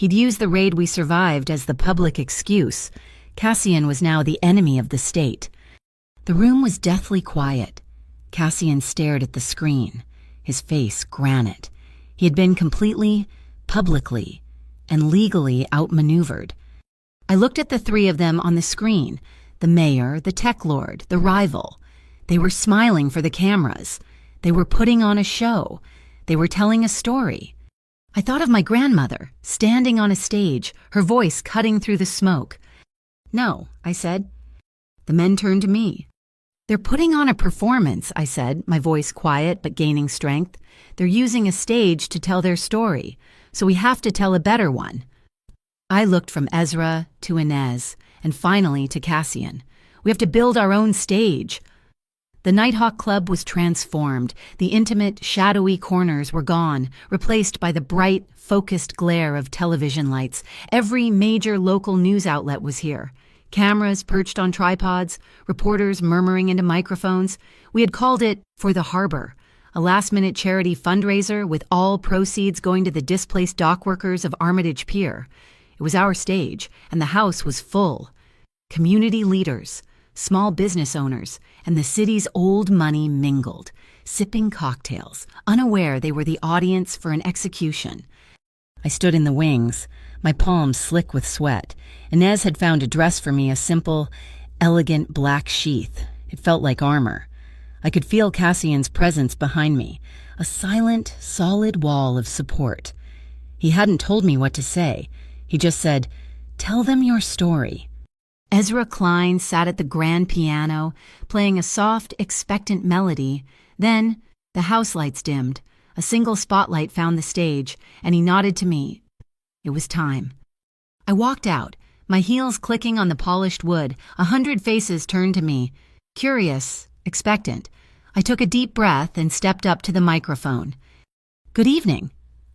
S1: He'd used the raid we survived as the public excuse. Cassian was now the enemy of the state. The room was deathly quiet. Cassian stared at the screen, his face granite. He had been completely, publicly, and legally outmaneuvered. I looked at the three of them on the screen, the mayor, the tech lord, the rival. They were smiling for the cameras. They were putting on a show. They were telling a story. I thought of my grandmother, standing on a stage, her voice cutting through the smoke. "No," I said. The men turned to me. "They're putting on a performance," I said, my voice quiet but gaining strength. "They're using a stage to tell their story, so we have to tell a better one." I looked from Ezra to Inez, and finally to Cassian. "We have to build our own stage." The Nighthawk Club was transformed. The intimate, shadowy corners were gone, replaced by the bright, focused glare of television lights. Every major local news outlet was here. Cameras perched on tripods, reporters murmuring into microphones. We had called it For the Harbor, a last-minute charity fundraiser with all proceeds going to the displaced dockworkers of Armitage Pier. It was our stage, and the house was full. Community leaders, small business owners, and the city's old money mingled, sipping cocktails, unaware they were the audience for an execution. I stood in the wings, my palms slick with sweat. Inez had found a dress for me, a simple, elegant black sheath. It felt like armor. I could feel Cassian's presence behind me, a silent, solid wall of support. He hadn't told me what to say. He just said, "Tell them your story." Ezra Klein sat at the grand piano, playing a soft, expectant melody. Then, the house lights dimmed. A single spotlight found the stage, and he nodded to me. It was time. I walked out, my heels clicking on the polished wood. 100 faces turned to me, curious, expectant. I took a deep breath and stepped up to the microphone. "Good evening,"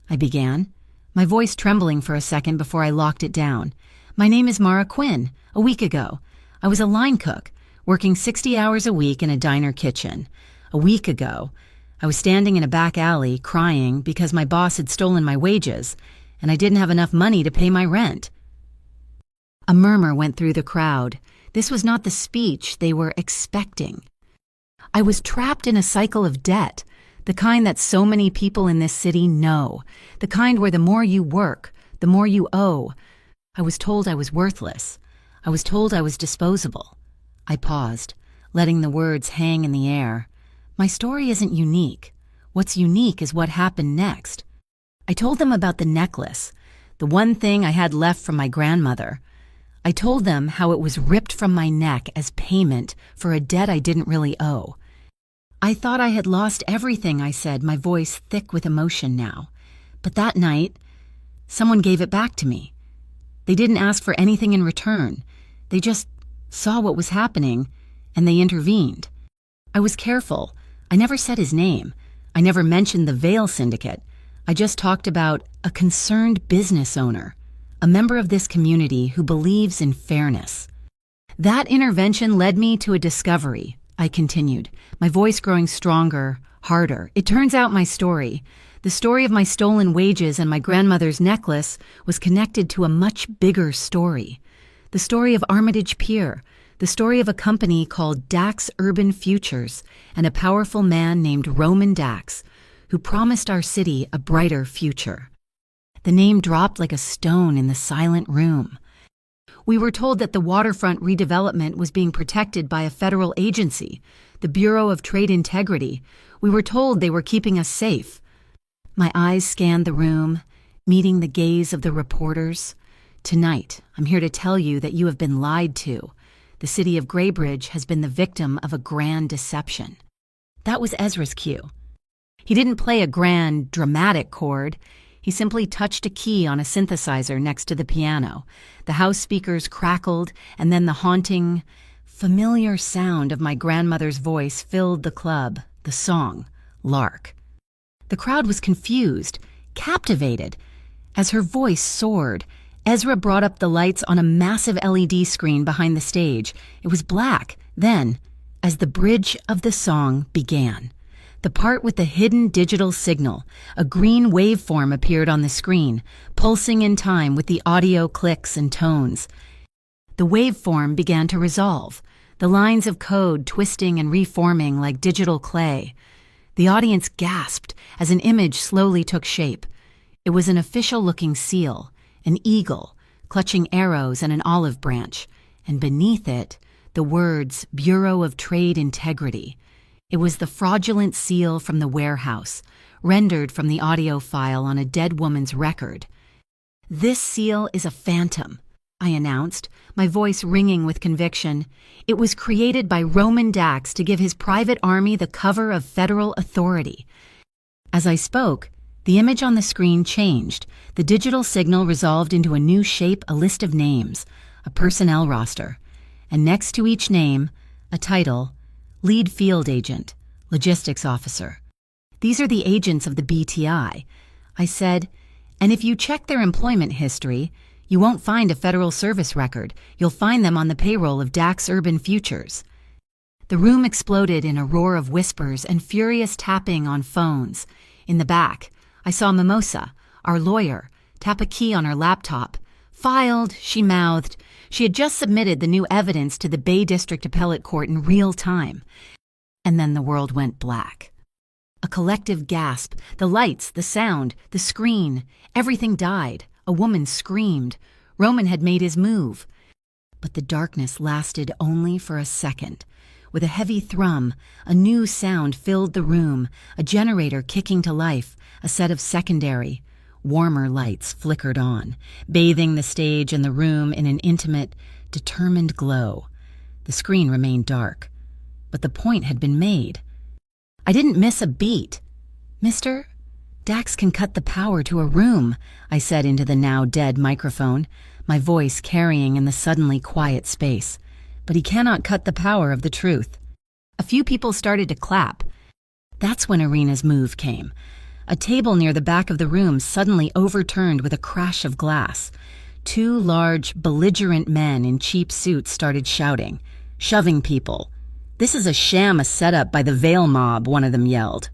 S1: I began, my voice trembling for a second before I locked it down. "My name is Mara Quinn. A week ago, I was a line cook, working 60 hours a week in a diner kitchen. A week ago, I was standing in a back alley crying because my boss had stolen my wages, and I didn't have enough money to pay my rent." A murmur went through the crowd. This was not the speech they were expecting. I was trapped in a cycle of debt, the kind that so many people in this city know, the kind where the more you work, the more you owe. I was told I was worthless. I was told I was disposable. I paused, letting the words hang in the air. My story isn't unique. What's unique is what happened next. I told them about the necklace, the one thing I had left from my grandmother. I told them how it was ripped from my neck as payment for a debt I didn't really owe. I thought I had lost everything, I said, my voice thick with emotion now. But that night, someone gave it back to me. They didn't ask for anything in return. They just saw what was happening, and they intervened. I was careful. I never said his name. I never mentioned the Veil Syndicate. I just talked about a concerned business owner, a member of this community who believes in fairness. That intervention led me to a discovery, I continued, my voice growing stronger, harder. It turns out my story, the story of my stolen wages and my grandmother's necklace, was connected to a much bigger story. The story of Armitage Pier, the story of a company called Dax Urban Futures and a powerful man named Roman Dax, who promised our city a brighter future. The name dropped like a stone in the silent room. We were told that the waterfront redevelopment was being protected by a federal agency, the Bureau of Trade Integrity. We were told they were keeping us safe. My eyes scanned the room, meeting the gaze of the reporters. Tonight, I'm here to tell you that you have been lied to. The city of Greybridge has been the victim of a grand deception. That was Ezra's cue. He didn't play a grand, dramatic chord. He simply touched a key on a synthesizer next to the piano. The house speakers crackled, and then the haunting, familiar sound of my grandmother's voice filled the club, the song, Lark. The crowd was confused, captivated. As her voice soared, Ezra brought up the lights on a massive LED screen behind the stage. It was black. Then, as the bridge of the song began, The part with the hidden digital signal. A green waveform appeared on the screen, pulsing in time with the audio clicks and tones. The waveform began to resolve, the lines of code twisting and reforming like digital clay. The audience gasped as an image slowly took shape. It was an official-looking seal, an eagle, clutching arrows and an olive branch, and beneath it, the words Bureau of Trade Integrity. It was the fraudulent seal from the warehouse, rendered from the audio file on a dead woman's record. "This seal is a phantom," I announced, my voice ringing with conviction. "It was created by Roman Dax to give his private army the cover of federal authority." As I spoke, the image on the screen changed. The digital signal resolved into a new shape, a list of names, a personnel roster, and next to each name, a title: Lead Field Agent, Logistics Officer. "These are the agents of the BTI," I said, "and if you check their employment history, you won't find a federal service record. You'll find them on the payroll of Dax Urban Futures." The room exploded in a roar of whispers and furious tapping on phones. In the back, I saw Mimosa, our lawyer, tap a key on her laptop. "Filed," she mouthed. She had just submitted the new evidence to the Bay District Appellate Court in real time. And then the world went black. A collective gasp. The lights, the sound, the screen. Everything died. A woman screamed. Roman had made his move. But the darkness lasted only for a second. With a heavy thrum, a new sound filled the room, a generator kicking to life, a set of secondary, warmer lights flickered on, bathing the stage and the room in an intimate, determined glow. The screen remained dark, but the point had been made. I didn't miss a beat. "Mister, Dax can cut the power to a room," I said into the now dead microphone, my voice carrying in the suddenly quiet space. "But he cannot cut the power of the truth." A few people started to clap. That's when Irina's move came. A table near the back of the room suddenly overturned with a crash of glass. Two large, belligerent men in cheap suits started shouting, shoving people. "This is a sham, a setup by the Veil mob," one of them yelled.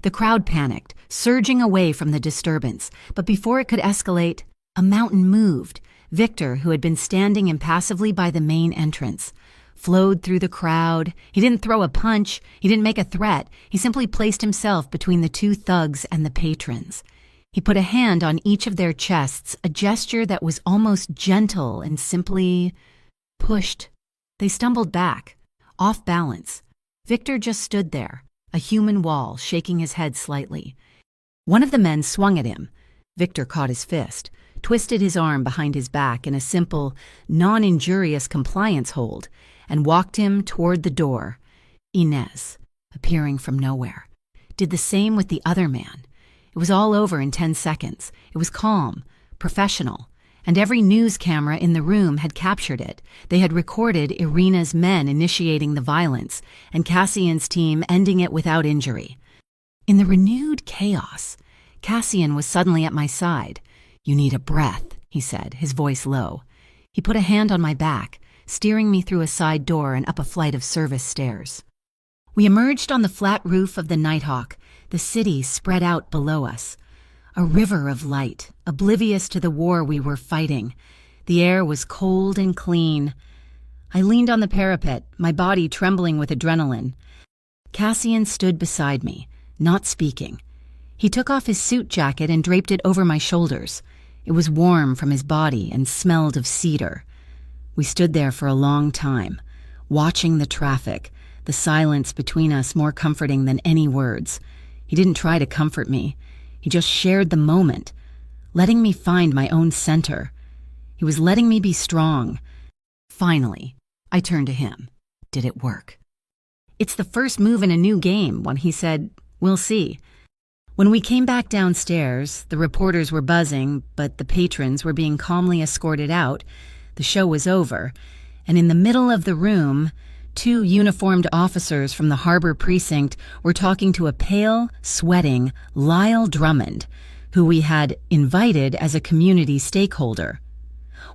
S1: The crowd panicked, surging away from the disturbance. But before it could escalate, a mountain moved. Victor, who had been standing impassively by the main entrance, flowed through the crowd. He didn't throw a punch. He didn't make a threat. He simply placed himself between the two thugs and the patrons. He put a hand on each of their chests, a gesture that was almost gentle, and simply pushed. They stumbled back, off balance. Victor just stood there, a human wall, shaking his head slightly. One of the men swung at him. Victor caught his fist, twisted his arm behind his back in a simple, non-injurious compliance hold, and walked him toward the door. Inez, appearing from nowhere, did the same with the other man. It was all over in 10 seconds. It was calm, professional, and every news camera in the room had captured it. They had recorded Irina's men initiating the violence, and Cassian's team ending it without injury. In the renewed chaos, Cassian was suddenly at my side. "You need a breath," he said, his voice low. He put a hand on my back, steering me through a side door and up a flight of service stairs. We emerged on the flat roof of the Nighthawk. The city spread out below us. A river of light, oblivious to the war we were fighting. The air was cold and clean. I leaned on the parapet, my body trembling with adrenaline. Cassian stood beside me, not speaking. He took off his suit jacket and draped it over my shoulders. It was warm from his body and smelled of cedar. We stood there for a long time, watching the traffic, the silence between us more comforting than any words. He didn't try to comfort me. He just shared the moment, letting me find my own center. He was letting me be strong. Finally, I turned to him. Did it work? "It's the first move in a new game," when he said, "We'll see." When we came back downstairs, the reporters were buzzing, but the patrons were being calmly escorted out. The show was over, and in the middle of the room, 2 uniformed officers from the Harbor Precinct were talking to a pale, sweating Lyle Drummond, who we had invited as a community stakeholder.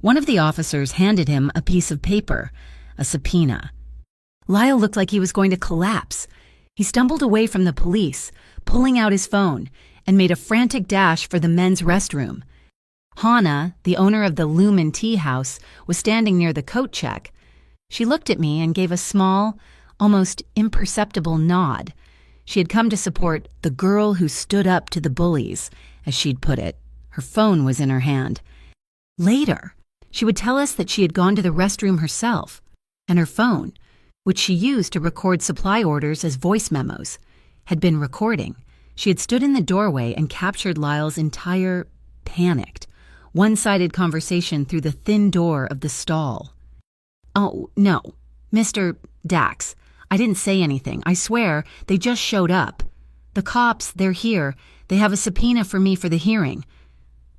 S1: One of the officers handed him a piece of paper, a subpoena. Lyle looked like he was going to collapse. He stumbled away from the police, pulling out his phone, and made a frantic dash for the men's restroom. Hannah, the owner of the Lumen Tea House, was standing near the coat check. She looked at me and gave a small, almost imperceptible nod. She had come to support the girl who stood up to the bullies, as she'd put it. Her phone was in her hand. Later, she would tell us that she had gone to the restroom herself, and her phone, which she used to record supply orders as voice memos, had been recording. She had stood in the doorway and captured Lyle's entire, panicked, one-sided conversation through the thin door of the stall. "Oh, no, Mr. Dax, I didn't say anything. I swear, they just showed up. The cops, they're here. They have a subpoena for me for the hearing.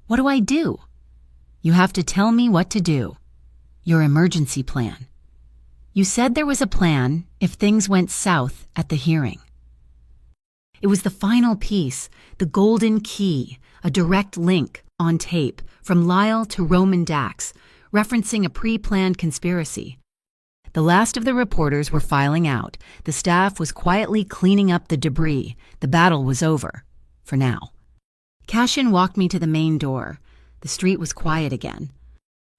S1: What do I do?" "You have to tell me what to do. Your emergency plan. You said there was a plan if things went south at the hearing." It was the final piece, the golden key, a direct link, on tape, from Lyle to Roman Dax, referencing a pre-planned conspiracy. The last of the reporters were filing out. The staff was quietly cleaning up the debris. The battle was over, for now. Cashin walked me to the main door. The street was quiet again.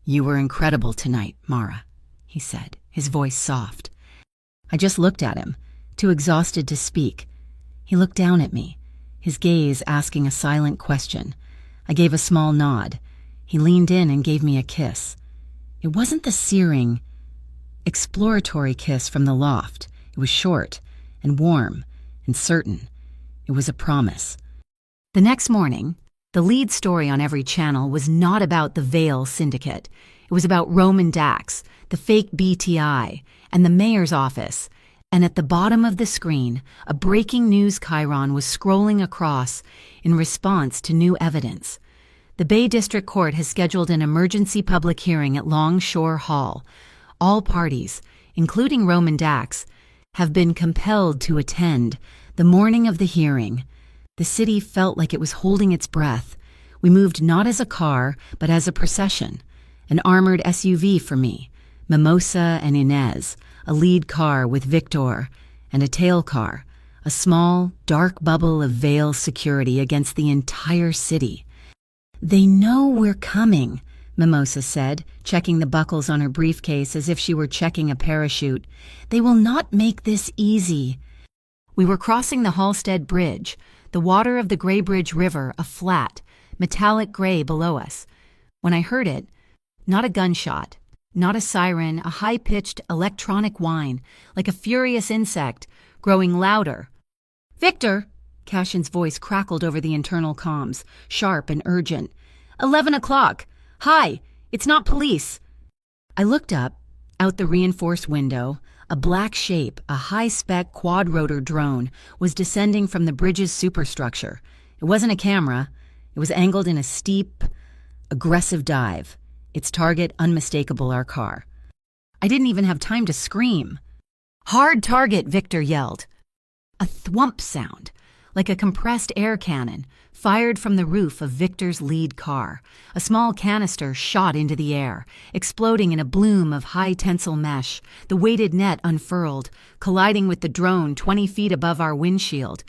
S1: "You were incredible tonight, Mara," he said, his voice soft. I just looked at him, too exhausted to speak. He looked down at me, his gaze asking a silent question. I gave a small nod. He leaned in and gave me a kiss. It wasn't the searing, exploratory kiss from the loft. It was short and warm and certain. It was a promise. The next morning, the lead story on every channel was not about the Vale Syndicate. It was about Roman Dax, the fake BTI, and the mayor's office. And at the bottom of the screen, a breaking news chyron was scrolling across in response to new evidence. The Bay District Court has scheduled an emergency public hearing at Longshore Hall. All parties, including Roman Dax, have been compelled to attend. The morning of the hearing, the city felt like it was holding its breath. We moved not as a car, but as a procession. An armored SUV for me, Mimosa and Inez, a lead car with Victor, and a tail car, a small, dark bubble of Vale security against the entire city. "They know we're coming," Mimosa said, checking the buckles on her briefcase as if she were checking a parachute. "They will not make this easy." We were crossing the Halstead Bridge, the water of the Grey Bridge River a flat, metallic gray below us. When I heard it, not a gunshot, not a siren, a high-pitched electronic whine, like a furious insect, growing louder. "Victor!" Cashin's voice crackled over the internal comms, sharp and urgent. 11 o'clock. Hi, it's not police." I looked up, out the reinforced window. A black shape, a high-spec quad-rotor drone, was descending from the bridge's superstructure. It wasn't a camera. It was angled in a steep, aggressive dive. Its target unmistakable, our car. I didn't even have time to scream. "Hard target," Victor yelled. A thwump sound, like a compressed air cannon, fired from the roof of Victor's lead car. A small canister shot into the air, exploding in a bloom of high-tensile mesh. The weighted net unfurled, colliding with the drone 20 feet above our windshield.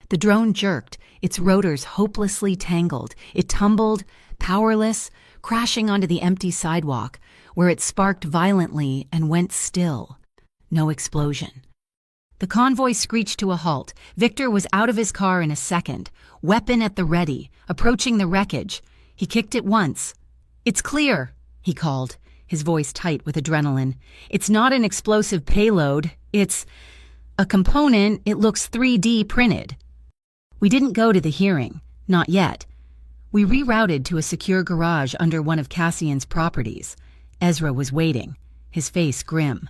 S1: The drone jerked, its rotors hopelessly tangled. It tumbled, powerless, crashing onto the empty sidewalk, where it sparked violently and went still. No explosion. The convoy screeched to a halt. Victor was out of his car in a second, weapon at the ready, approaching the wreckage. He kicked it once. "It's clear," he called, his voice tight with adrenaline. "It's not an explosive payload. It's a component. It looks 3D printed." We didn't go to the hearing. Not yet. We rerouted to a secure garage under one of Cassian's properties. Ezra was waiting, his face grim.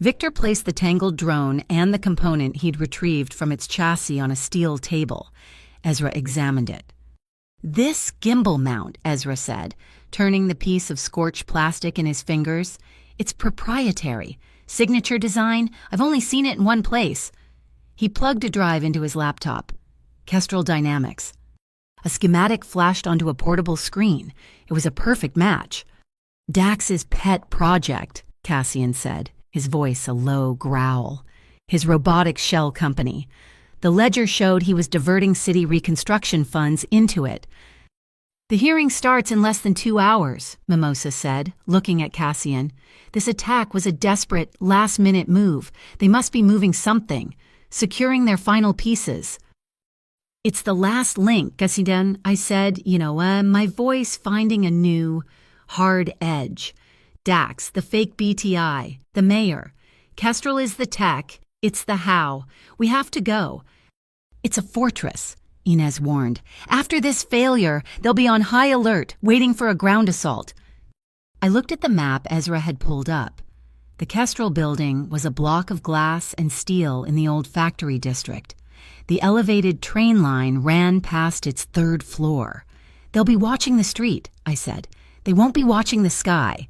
S1: Victor placed the tangled drone and the component he'd retrieved from its chassis on a steel table. Ezra examined it. "This gimbal mount," Ezra said, turning the piece of scorched plastic in his fingers. "It's proprietary. Signature design. I've only seen it in one place." He plugged a drive into his laptop. Kestrel Dynamics. A schematic flashed onto a portable screen. It was a perfect match. "Dax's pet project," Cassian said, his voice a low growl. his robotic shell company. The ledger showed he was diverting city reconstruction funds into it. "The hearing starts in less than 2 hours," Mimosa said, looking at Cassian. "This attack was a desperate, last-minute move. They must be moving something, securing their final pieces." "It's the last link, Cassian," I said, my voice finding a new, hard edge. "Dax, the fake BTI, the mayor. Kestrel is the tech, it's the how. We have to go." "It's a fortress," Inez warned. "After this failure, they'll be on high alert, waiting for a ground assault." I looked at the map Ezra had pulled up. The Kestrel building was a block of glass and steel in the old factory district. The elevated train line ran past its 3rd floor. "They'll be watching the street," I said. "They won't be watching the sky."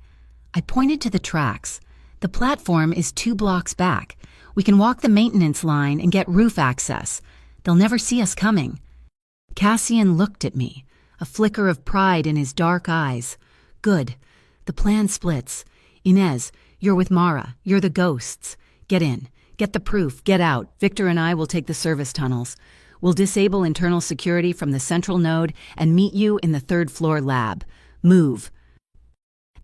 S1: I pointed to the tracks. "The platform is 2 blocks back. We can walk the maintenance line and get roof access. They'll never see us coming." Cassian looked at me, a flicker of pride in his dark eyes. "Good. The plan splits. Inez, you're with Mara. You're the ghosts. Get in. Get the proof. Get out. Victor and I will take the service tunnels. We'll disable internal security from the central node and meet you in the 3rd floor lab. Move."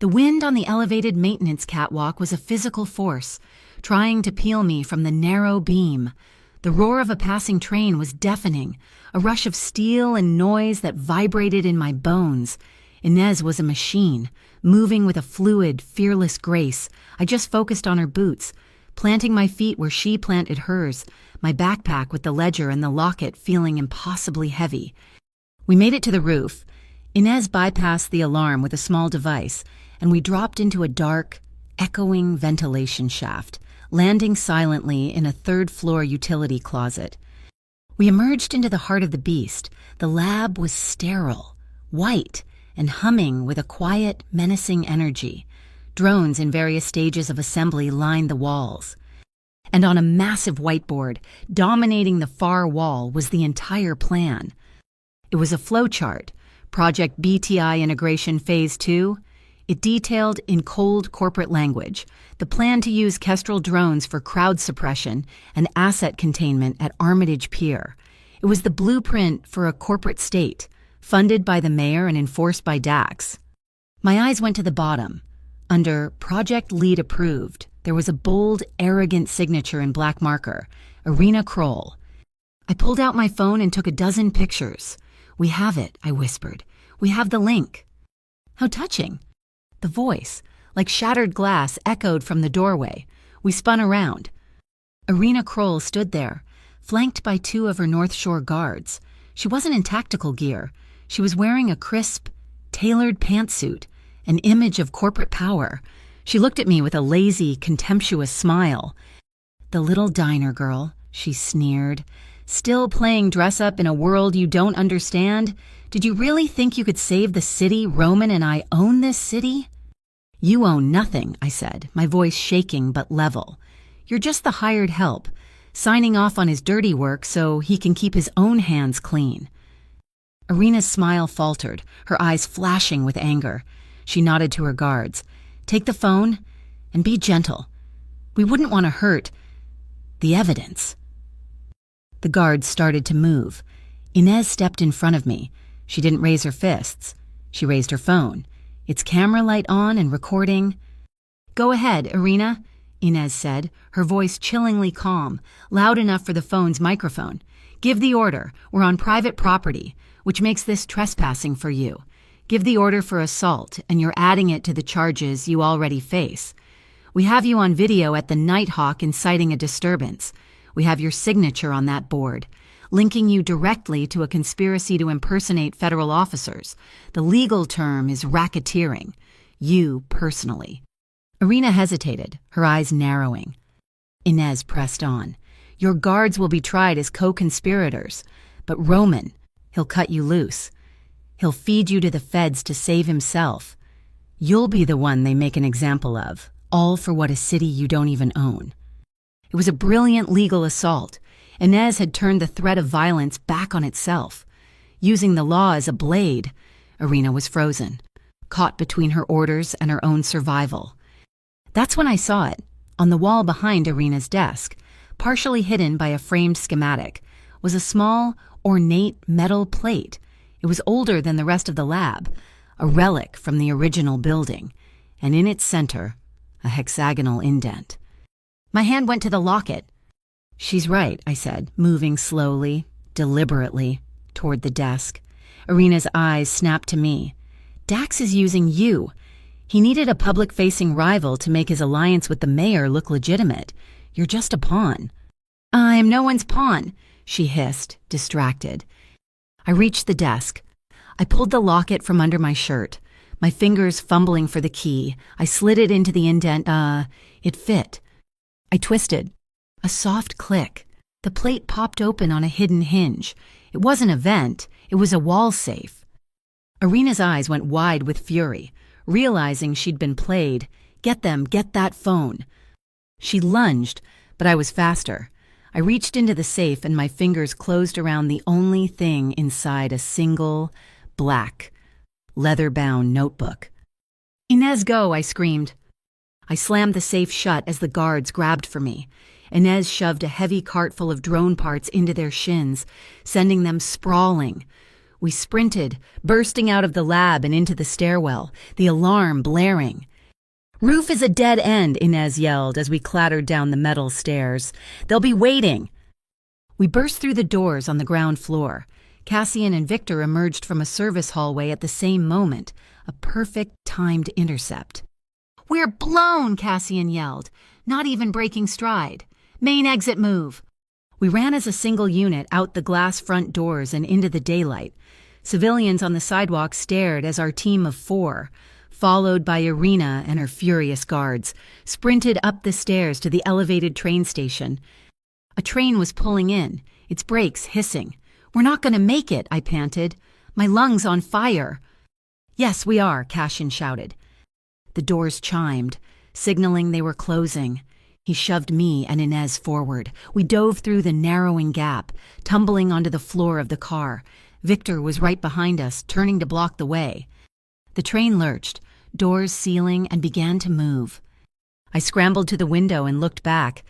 S1: The wind on the elevated maintenance catwalk was a physical force, trying to peel me from the narrow beam. The roar of a passing train was deafening, a rush of steel and noise that vibrated in my bones. Inez was a machine, moving with a fluid, fearless grace. I just focused on her boots, planting my feet where she planted hers, my backpack with the ledger and the locket feeling impossibly heavy. We made it to the roof. Inez bypassed the alarm with a small device, and we dropped into a dark, echoing ventilation shaft, landing silently in a 3rd-floor utility closet. We emerged into the heart of the beast. The lab was sterile, white, and humming with a quiet, menacing energy. Drones in various stages of assembly lined the walls. And on a massive whiteboard, dominating the far wall, was the entire plan. It was a flowchart, Project BTI Integration Phase 2. It detailed in cold corporate language the plan to use Kestrel drones for crowd suppression and asset containment at Armitage Pier. It was the blueprint for a corporate state, funded by the mayor and enforced by Dax. My eyes went to the bottom. Under Project Lead Approved, there was a bold, arrogant signature in black marker, Irina Kroll. I pulled out my phone and took a dozen pictures. "We have it," I whispered. "We have the link." How touching. The voice, like shattered glass, echoed from the doorway. We spun around. Irina Kroll stood there, flanked by 2 of her North Shore guards. She wasn't in tactical gear. She was wearing a crisp, tailored pantsuit, an image of corporate power. She looked at me with a lazy, contemptuous smile. "The little diner girl," she sneered. "Still playing dress-up in a world you don't understand? Did you really think you could save the city? Roman and I own this city?" "You own nothing," I said, my voice shaking but level. "You're just the hired help, signing off on his dirty work so he can keep his own hands clean." Irina's smile faltered, her eyes flashing with anger. She nodded to her guards. "Take the phone and be gentle. We wouldn't want to hurt the evidence." The guards started to move. Inez stepped in front of me. She didn't raise her fists. She raised her phone, its camera light on and recording. "Go ahead, Irina," Inez said, her voice chillingly calm, loud enough for the phone's microphone. "Give the order. We're on private property, which makes this trespassing for you. Give the order for assault, and you're adding it to the charges you already face. We have you on video at the Nighthawk inciting a disturbance. We have your signature on that board, linking you directly to a conspiracy to impersonate federal officers. The legal term is racketeering. You personally." Irina hesitated, her eyes narrowing. Inez pressed on. "Your guards will be tried as co-conspirators, but Roman, he'll cut you loose. He'll feed you to the feds to save himself. You'll be the one they make an example of, all for what, a city you don't even own." It was a brilliant legal assault. Inez had turned the threat of violence back on itself. Using the law as a blade, Irina was frozen, caught between her orders and her own survival. That's when I saw it, on the wall behind Irina's desk, partially hidden by a framed schematic, was a small, ornate metal plate. It was older than the rest of the lab, a relic from the original building, and in its center, a hexagonal indent. My hand went to the locket. "She's right," I said, moving slowly, deliberately, toward the desk. Irina's eyes snapped to me. "Dax is using you. He needed a public-facing rival to make his alliance with the mayor look legitimate. You're just a pawn." "I am no one's pawn," she hissed, distracted. I reached the desk. I pulled the locket from under my shirt, my fingers fumbling for the key. I slid it into the indent. It fit. I twisted. A soft click. The plate popped open on a hidden hinge. It wasn't a vent. It was a wall safe. Irina's eyes went wide with fury, realizing she'd been played. "Get them, get that phone." She lunged, but I was faster. I reached into the safe and my fingers closed around the only thing inside a single, black, leather-bound notebook. "Inez, go!" I screamed. I slammed the safe shut as the guards grabbed for me. Inez shoved a heavy cart full of drone parts into their shins, sending them sprawling. We sprinted, bursting out of the lab and into the stairwell, the alarm blaring. "Roof is a dead end," Inez yelled as we clattered down the metal stairs. "They'll be waiting." We burst through the doors on the ground floor. Cassian and Victor emerged from a service hallway at the same moment, a perfect timed intercept. "We're blown," Cassian yelled, not even breaking stride. "Main exit move." We ran as a single unit out the glass front doors and into the daylight. Civilians on the sidewalk stared as our team of 4, followed by Irina and her furious guards, sprinted up the stairs to the elevated train station. A train was pulling in, its brakes hissing. "We're not going to make it," I panted. "My lungs on fire." "Yes, we are," Cassian shouted. The doors chimed, signaling they were closing. He shoved me and Inez forward. We dove through the narrowing gap, tumbling onto the floor of the car. Victor was right behind us, turning to block the way. The train lurched, doors sealing, and began to move. I scrambled to the window and looked back.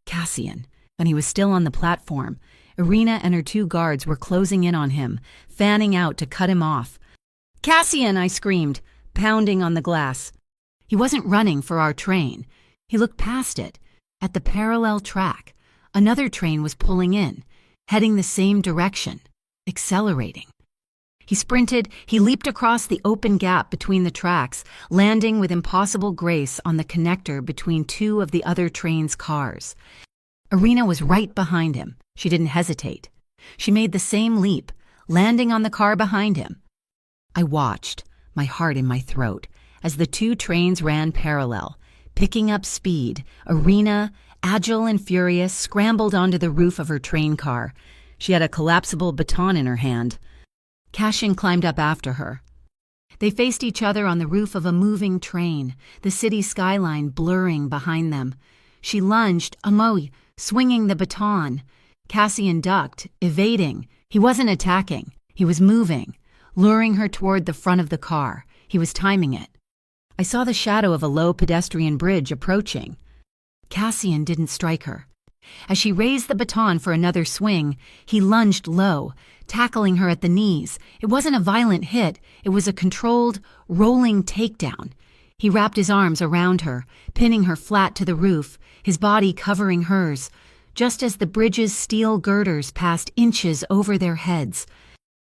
S1: Cassian, and he was still on the platform. Irina and her 2 guards were closing in on him, fanning out to cut him off. "Cassian!" I screamed, pounding on the glass. He wasn't running for our train. He looked past it. At the parallel track, another train was pulling in, heading the same direction, accelerating. He sprinted, he leaped across the open gap between the tracks, landing with impossible grace on the connector between 2 of the other train's cars. Irina was right behind him. She didn't hesitate. She made the same leap, landing on the car behind him. I watched, my heart in my throat, as the 2 trains ran parallel. Picking up speed, Irina, agile and furious, scrambled onto the roof of her train car. She had a collapsible baton in her hand. Cassian climbed up after her. They faced each other on the roof of a moving train, the city skyline blurring behind them. She lunged, swinging the baton. Cassian ducked, evading. He wasn't attacking. He was moving, luring her toward the front of the car. He was timing it. I saw the shadow of a low pedestrian bridge approaching. Cassian didn't strike her. As she raised the baton for another swing, he lunged low, tackling her at the knees. It wasn't a violent hit. It was a controlled, rolling takedown. He wrapped his arms around her, pinning her flat to the roof, his body covering hers, just as the bridge's steel girders passed inches over their heads.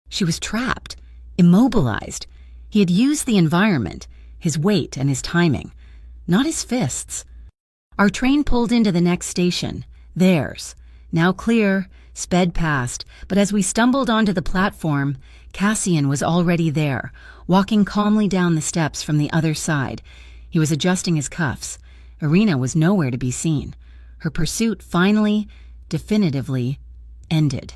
S1: She was trapped, immobilized. He had used the environment, his weight and his timing, not his fists. Our train pulled into the next station, theirs. Now clear, sped past, but as we stumbled onto the platform, Cassian was already there, walking calmly down the steps from the other side. He was adjusting his cuffs. Irina was nowhere to be seen. Her pursuit finally, definitively, ended.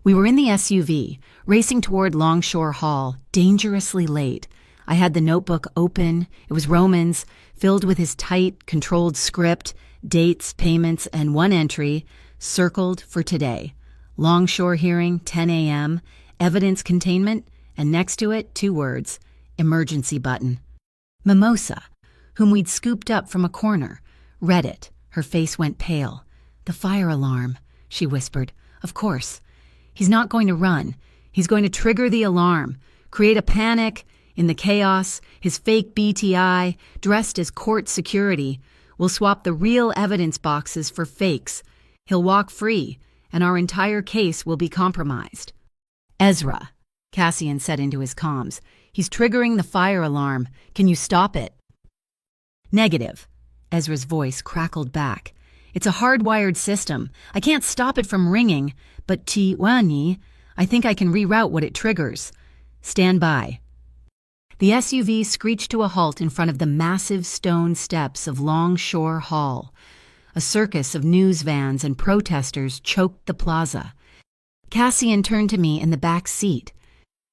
S1: We were in the SUV, racing toward Longshore Hall, dangerously late. I had the notebook open. It was Roman's, filled with his tight, controlled script, dates, payments, and one entry, circled for today. Longshore hearing, 10 a.m., evidence containment, and next to it, 2 words, emergency button. Mimosa, whom we'd scooped up from a corner, read it. Her face went pale. "The fire alarm," she whispered. "Of course. He's not going to run. He's going to trigger the alarm, create a panic. In the chaos, his fake BTI, dressed as court security, will swap the real evidence boxes for fakes. He'll walk free, and our entire case will be compromised." "Ezra," Cassian said into his comms, "he's triggering the fire alarm. Can you stop it?" "Negative," Ezra's voice crackled back. "It's a hardwired system. I can't stop it from ringing, but Tiwani, I think I can reroute what it triggers. Stand by." The SUV screeched to a halt in front of the massive stone steps of Longshore Hall. A circus of news vans and protesters choked the plaza. Cassian turned to me in the back seat.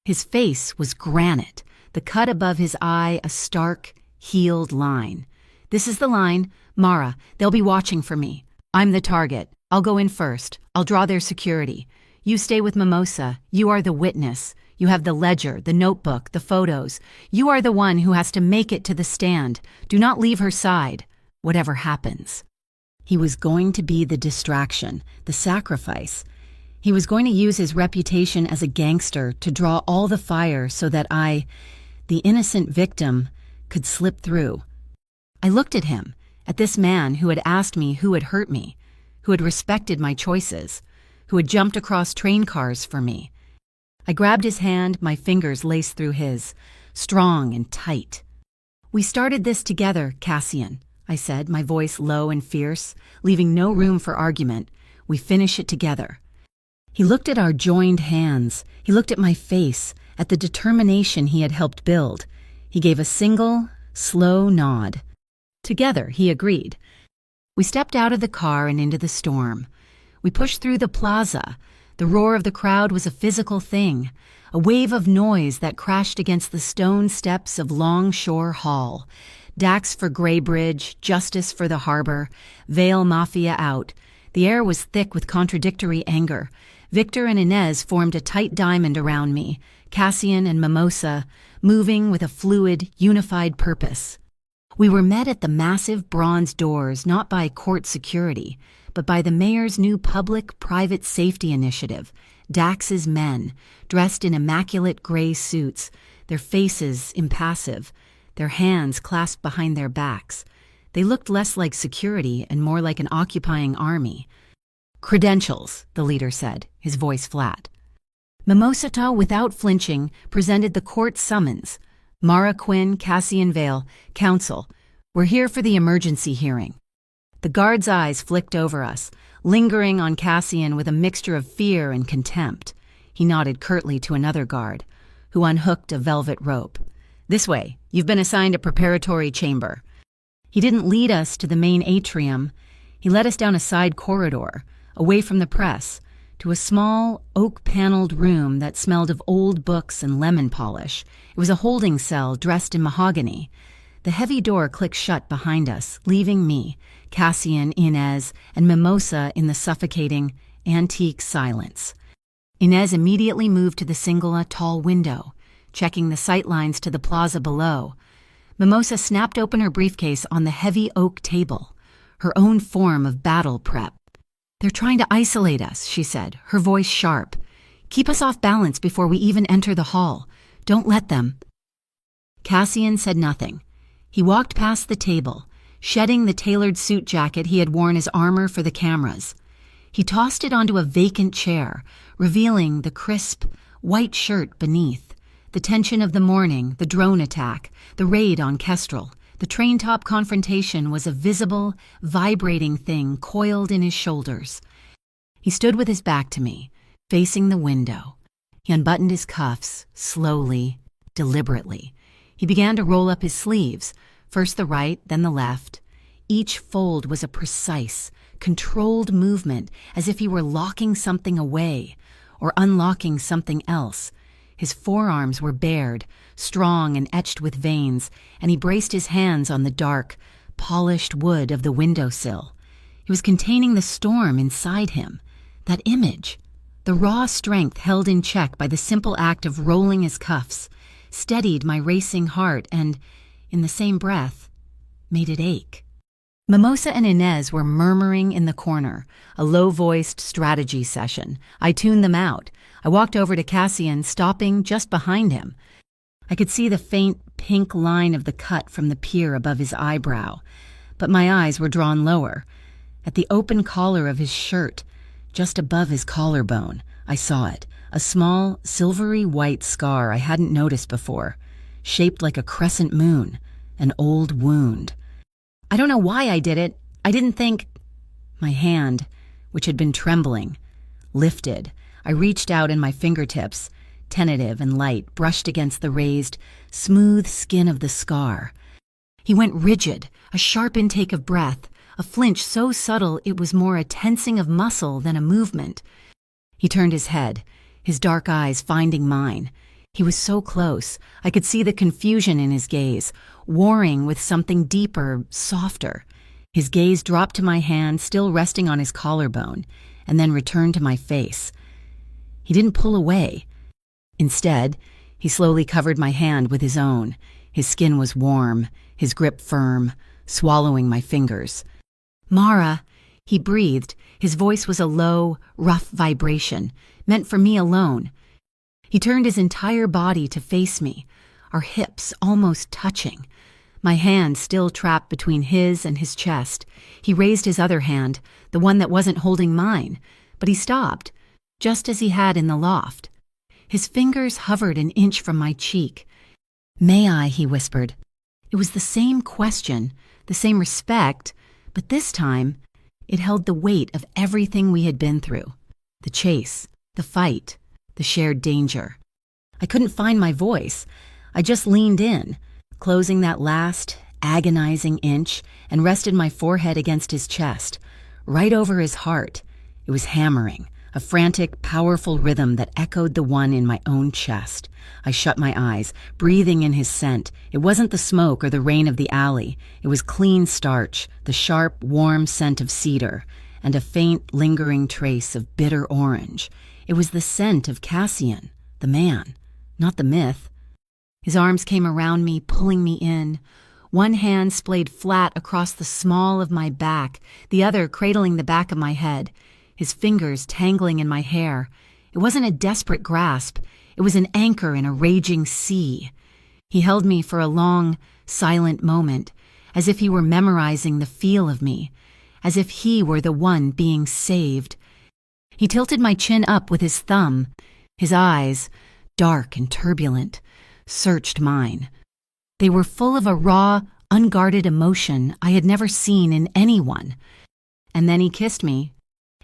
S1: His face was granite, the cut above his eye a stark, healed line. "This is the line. Mara, they'll be watching for me. I'm the target. I'll go in first. I'll draw their security. You stay with Mimosa. You are the witness. You have the ledger, the notebook, the photos. You are the one who has to make it to the stand. Do not leave her side, whatever happens." He was going to be the distraction, the sacrifice. He was going to use his reputation as a gangster to draw all the fire so that I, the innocent victim, could slip through. I looked at him, at this man who had asked me who had hurt me, who had respected my choices, who had jumped across train cars for me. I grabbed his hand, my fingers laced through his, strong and tight. "We started this together, Cassian," I said, my voice low and fierce, leaving no room for argument. "We finish it together." He looked at our joined hands. He looked at my face, at the determination he had helped build. He gave a single, slow nod. "Together," he agreed. We stepped out of the car and into the storm. We pushed through the plaza. The roar of the crowd was a physical thing, a wave of noise that crashed against the stone steps of Longshore Hall. Dax for Greybridge, justice for the harbor, Vale Mafia out. The air was thick with contradictory anger. Victor and Inez formed a tight diamond around me, Cassian and Mimosa, moving with a fluid, unified purpose. We were met at the massive bronze doors not by court security, but by the mayor's new public-private safety initiative, Dax's men, dressed in immaculate gray suits, their faces impassive, their hands clasped behind their backs. They looked less like security and more like an occupying army. "Credentials," the leader said, his voice flat. Mimosata, without flinching, presented the court summons. "Mara Quinn, Cassian Vale, counsel. We're here for the emergency hearing." The guard's eyes flicked over us, lingering on Cassian with a mixture of fear and contempt. He nodded curtly to another guard, who unhooked a velvet rope. "This way. You've been assigned a preparatory chamber." He didn't lead us to the main atrium. He led us down a side corridor, away from the press, to a small, oak-paneled room that smelled of old books and lemon polish. It was a holding cell dressed in mahogany. The heavy door clicked shut behind us, leaving me, Cassian, Inez, and Mimosa in the suffocating, antique silence. Inez immediately moved to the single tall window, checking the sightlines to the plaza below. Mimosa snapped open her briefcase on the heavy oak table, her own form of battle prep. "They're trying to isolate us," she said, her voice sharp. "Keep us off balance before we even enter the hall. Don't let them." Cassian said nothing. He walked past the table, shedding the tailored suit jacket he had worn as armor for the cameras. He tossed it onto a vacant chair, revealing the crisp, white shirt beneath. The tension of the morning, the drone attack, the raid on Kestrel, the train-top confrontation was a visible, vibrating thing coiled in his shoulders. He stood with his back to me, facing the window. He unbuttoned his cuffs, slowly, deliberately. He began to roll up his sleeves, first the right, then the left. Each fold was a precise, controlled movement, as if he were locking something away or unlocking something else. His forearms were bared, strong and etched with veins, and he braced his hands on the dark, polished wood of the windowsill. He was containing the storm inside him. That image, the raw strength held in check by the simple act of rolling his cuffs, steadied my racing heart and, in the same breath, made it ache. Mimosa and Inez were murmuring in the corner, a low-voiced strategy session. I tuned them out. I walked over to Cassian, stopping just behind him. I could see the faint pink line of the cut from the pier above his eyebrow, but my eyes were drawn lower. At the open collar of his shirt, just above his collarbone, I saw it, a small, silvery white scar I hadn't noticed before, shaped like a crescent moon, an old wound. I don't know why I did it. I didn't think. My hand, which had been trembling, lifted. I reached out and my fingertips, tentative and light, brushed against the raised, smooth skin of the scar. He went rigid, a sharp intake of breath, a flinch so subtle it was more a tensing of muscle than a movement. He turned his head, his dark eyes finding mine. He was so close, I could see the confusion in his gaze, warring with something deeper, softer. His gaze dropped to my hand, still resting on his collarbone, and then returned to my face. He didn't pull away. Instead, he slowly covered my hand with his own. His skin was warm, his grip firm, swallowing my fingers. "Mara," he breathed. His voice was a low, rough vibration, meant for me alone. He turned his entire body to face me, our hips almost touching. My hand still trapped between his and his chest. He raised his other hand, the one that wasn't holding mine, but he stopped, just as he had in the loft. His fingers hovered an inch from my cheek. "May I?" he whispered. It was the same question, the same respect, but this time it held the weight of everything we had been through. The chase, the fight, the shared danger. I couldn't find my voice. I just leaned in, closing that last, agonizing inch, and rested my forehead against his chest, right over his heart. It was hammering, a frantic, powerful rhythm that echoed the one in my own chest. I shut my eyes, breathing in his scent. It wasn't the smoke or the rain of the alley. It was clean starch, the sharp, warm scent of cedar, and a faint, lingering trace of bitter orange. It was the scent of Cassian, the man, not the myth. His arms came around me, pulling me in. One hand splayed flat across the small of my back, the other cradling the back of my head, his fingers tangling in my hair. It wasn't a desperate grasp. It was an anchor in a raging sea. He held me for a long, silent moment, as if he were memorizing the feel of me, as if he were the one being saved. He tilted my chin up with his thumb. His eyes, dark and turbulent, searched mine. They were full of a raw, unguarded emotion I had never seen in anyone. And then he kissed me.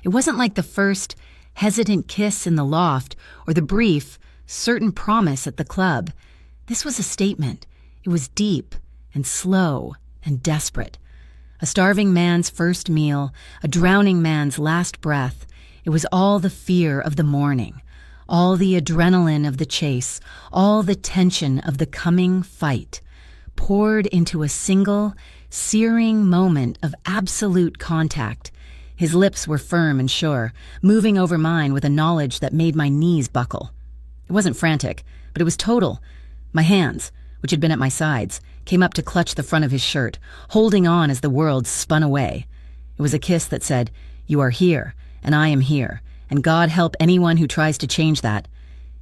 S1: It wasn't like the first, hesitant kiss in the loft or the brief, certain promise at the club. This was a statement. It was deep and slow and desperate. A starving man's first meal, a drowning man's last breath. It was all the fear of the morning, all the adrenaline of the chase, all the tension of the coming fight, poured into a single, searing moment of absolute contact. His lips were firm and sure, moving over mine with a knowledge that made my knees buckle. It wasn't frantic, but it was total. My hands, which had been at my sides, came up to clutch the front of his shirt, holding on as the world spun away. It was a kiss that said, "You are here, and I am here, and God help anyone who tries to change that."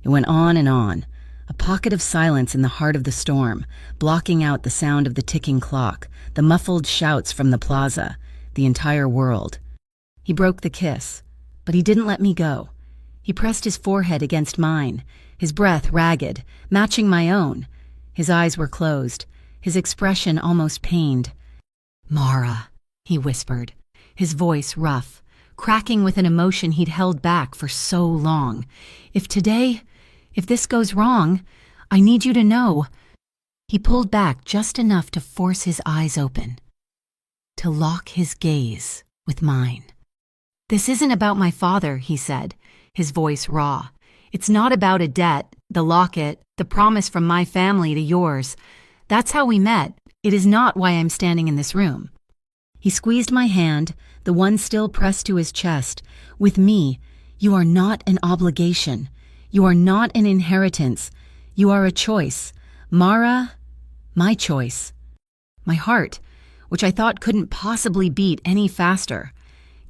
S1: It went on, a pocket of silence in the heart of the storm, blocking out the sound of the ticking clock, the muffled shouts from the plaza, the entire world. He broke the kiss, but he didn't let me go. He pressed his forehead against mine, his breath ragged, matching my own. His eyes were closed, his expression almost pained. "Mara," he whispered, his voice rough, cracking with an emotion he'd held back for so long. If this goes wrong, I need you to know." He pulled back just enough to force his eyes open, to lock his gaze with mine. "This isn't about my father," he said, his voice raw. "It's not about a debt, the locket, the promise from my family to yours. That's how we met. It is not why I'm standing in this room." He squeezed my hand, the one still pressed to his chest. "With me, you are not an obligation. You are not an inheritance. You are a choice. Mara, my choice." My heart, which I thought couldn't possibly beat any faster,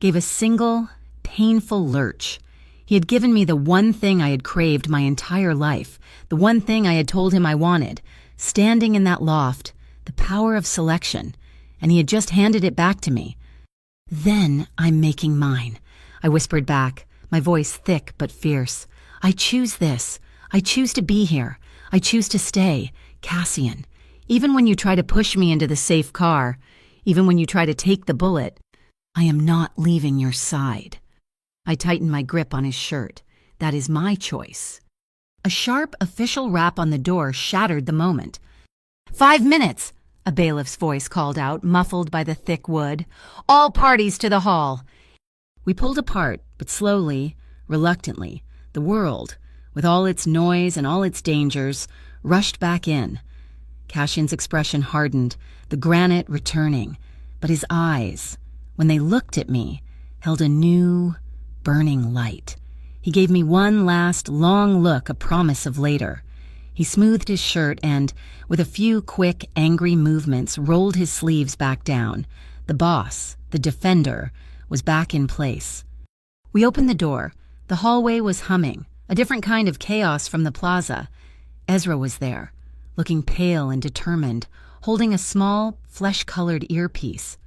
S1: gave a single, painful lurch. He had given me the one thing I had craved my entire life, the one thing I had told him I wanted, standing in that loft, the power of selection, and he had just handed it back to me. "Then I'm making mine," I whispered back, my voice thick but fierce. "I choose this. I choose to be here. I choose to stay, Cassian. Even when you try to push me into the safe car, even when you try to take the bullet, I am not leaving your side." I tightened my grip on his shirt. That is my choice. A sharp official rap on the door shattered the moment. "5 minutes!" a bailiff's voice called out, muffled by the thick wood. "All parties to the hall." We pulled apart, but slowly, reluctantly. The world, with all its noise and all its dangers, rushed back in. Cassian's expression hardened, the granite returning, but his eyes, when they looked at me, held a new, burning light. He gave me one last, long look, a promise of later. He smoothed his shirt and, with a few quick, angry movements, rolled his sleeves back down. The boss, the defender, was back in place. We opened the door. The hallway was humming, a different kind of chaos from the plaza. Ezra was there, looking pale and determined, holding a small, flesh-colored earpiece.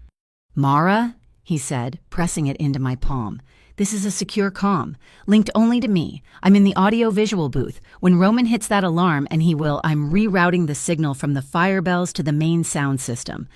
S1: "Mara," he said, pressing it into my palm. "This is a secure comm, linked only to me. I'm in the audio-visual booth. When Roman hits that alarm, and he will, I'm rerouting the signal from the fire bells to the main sound system.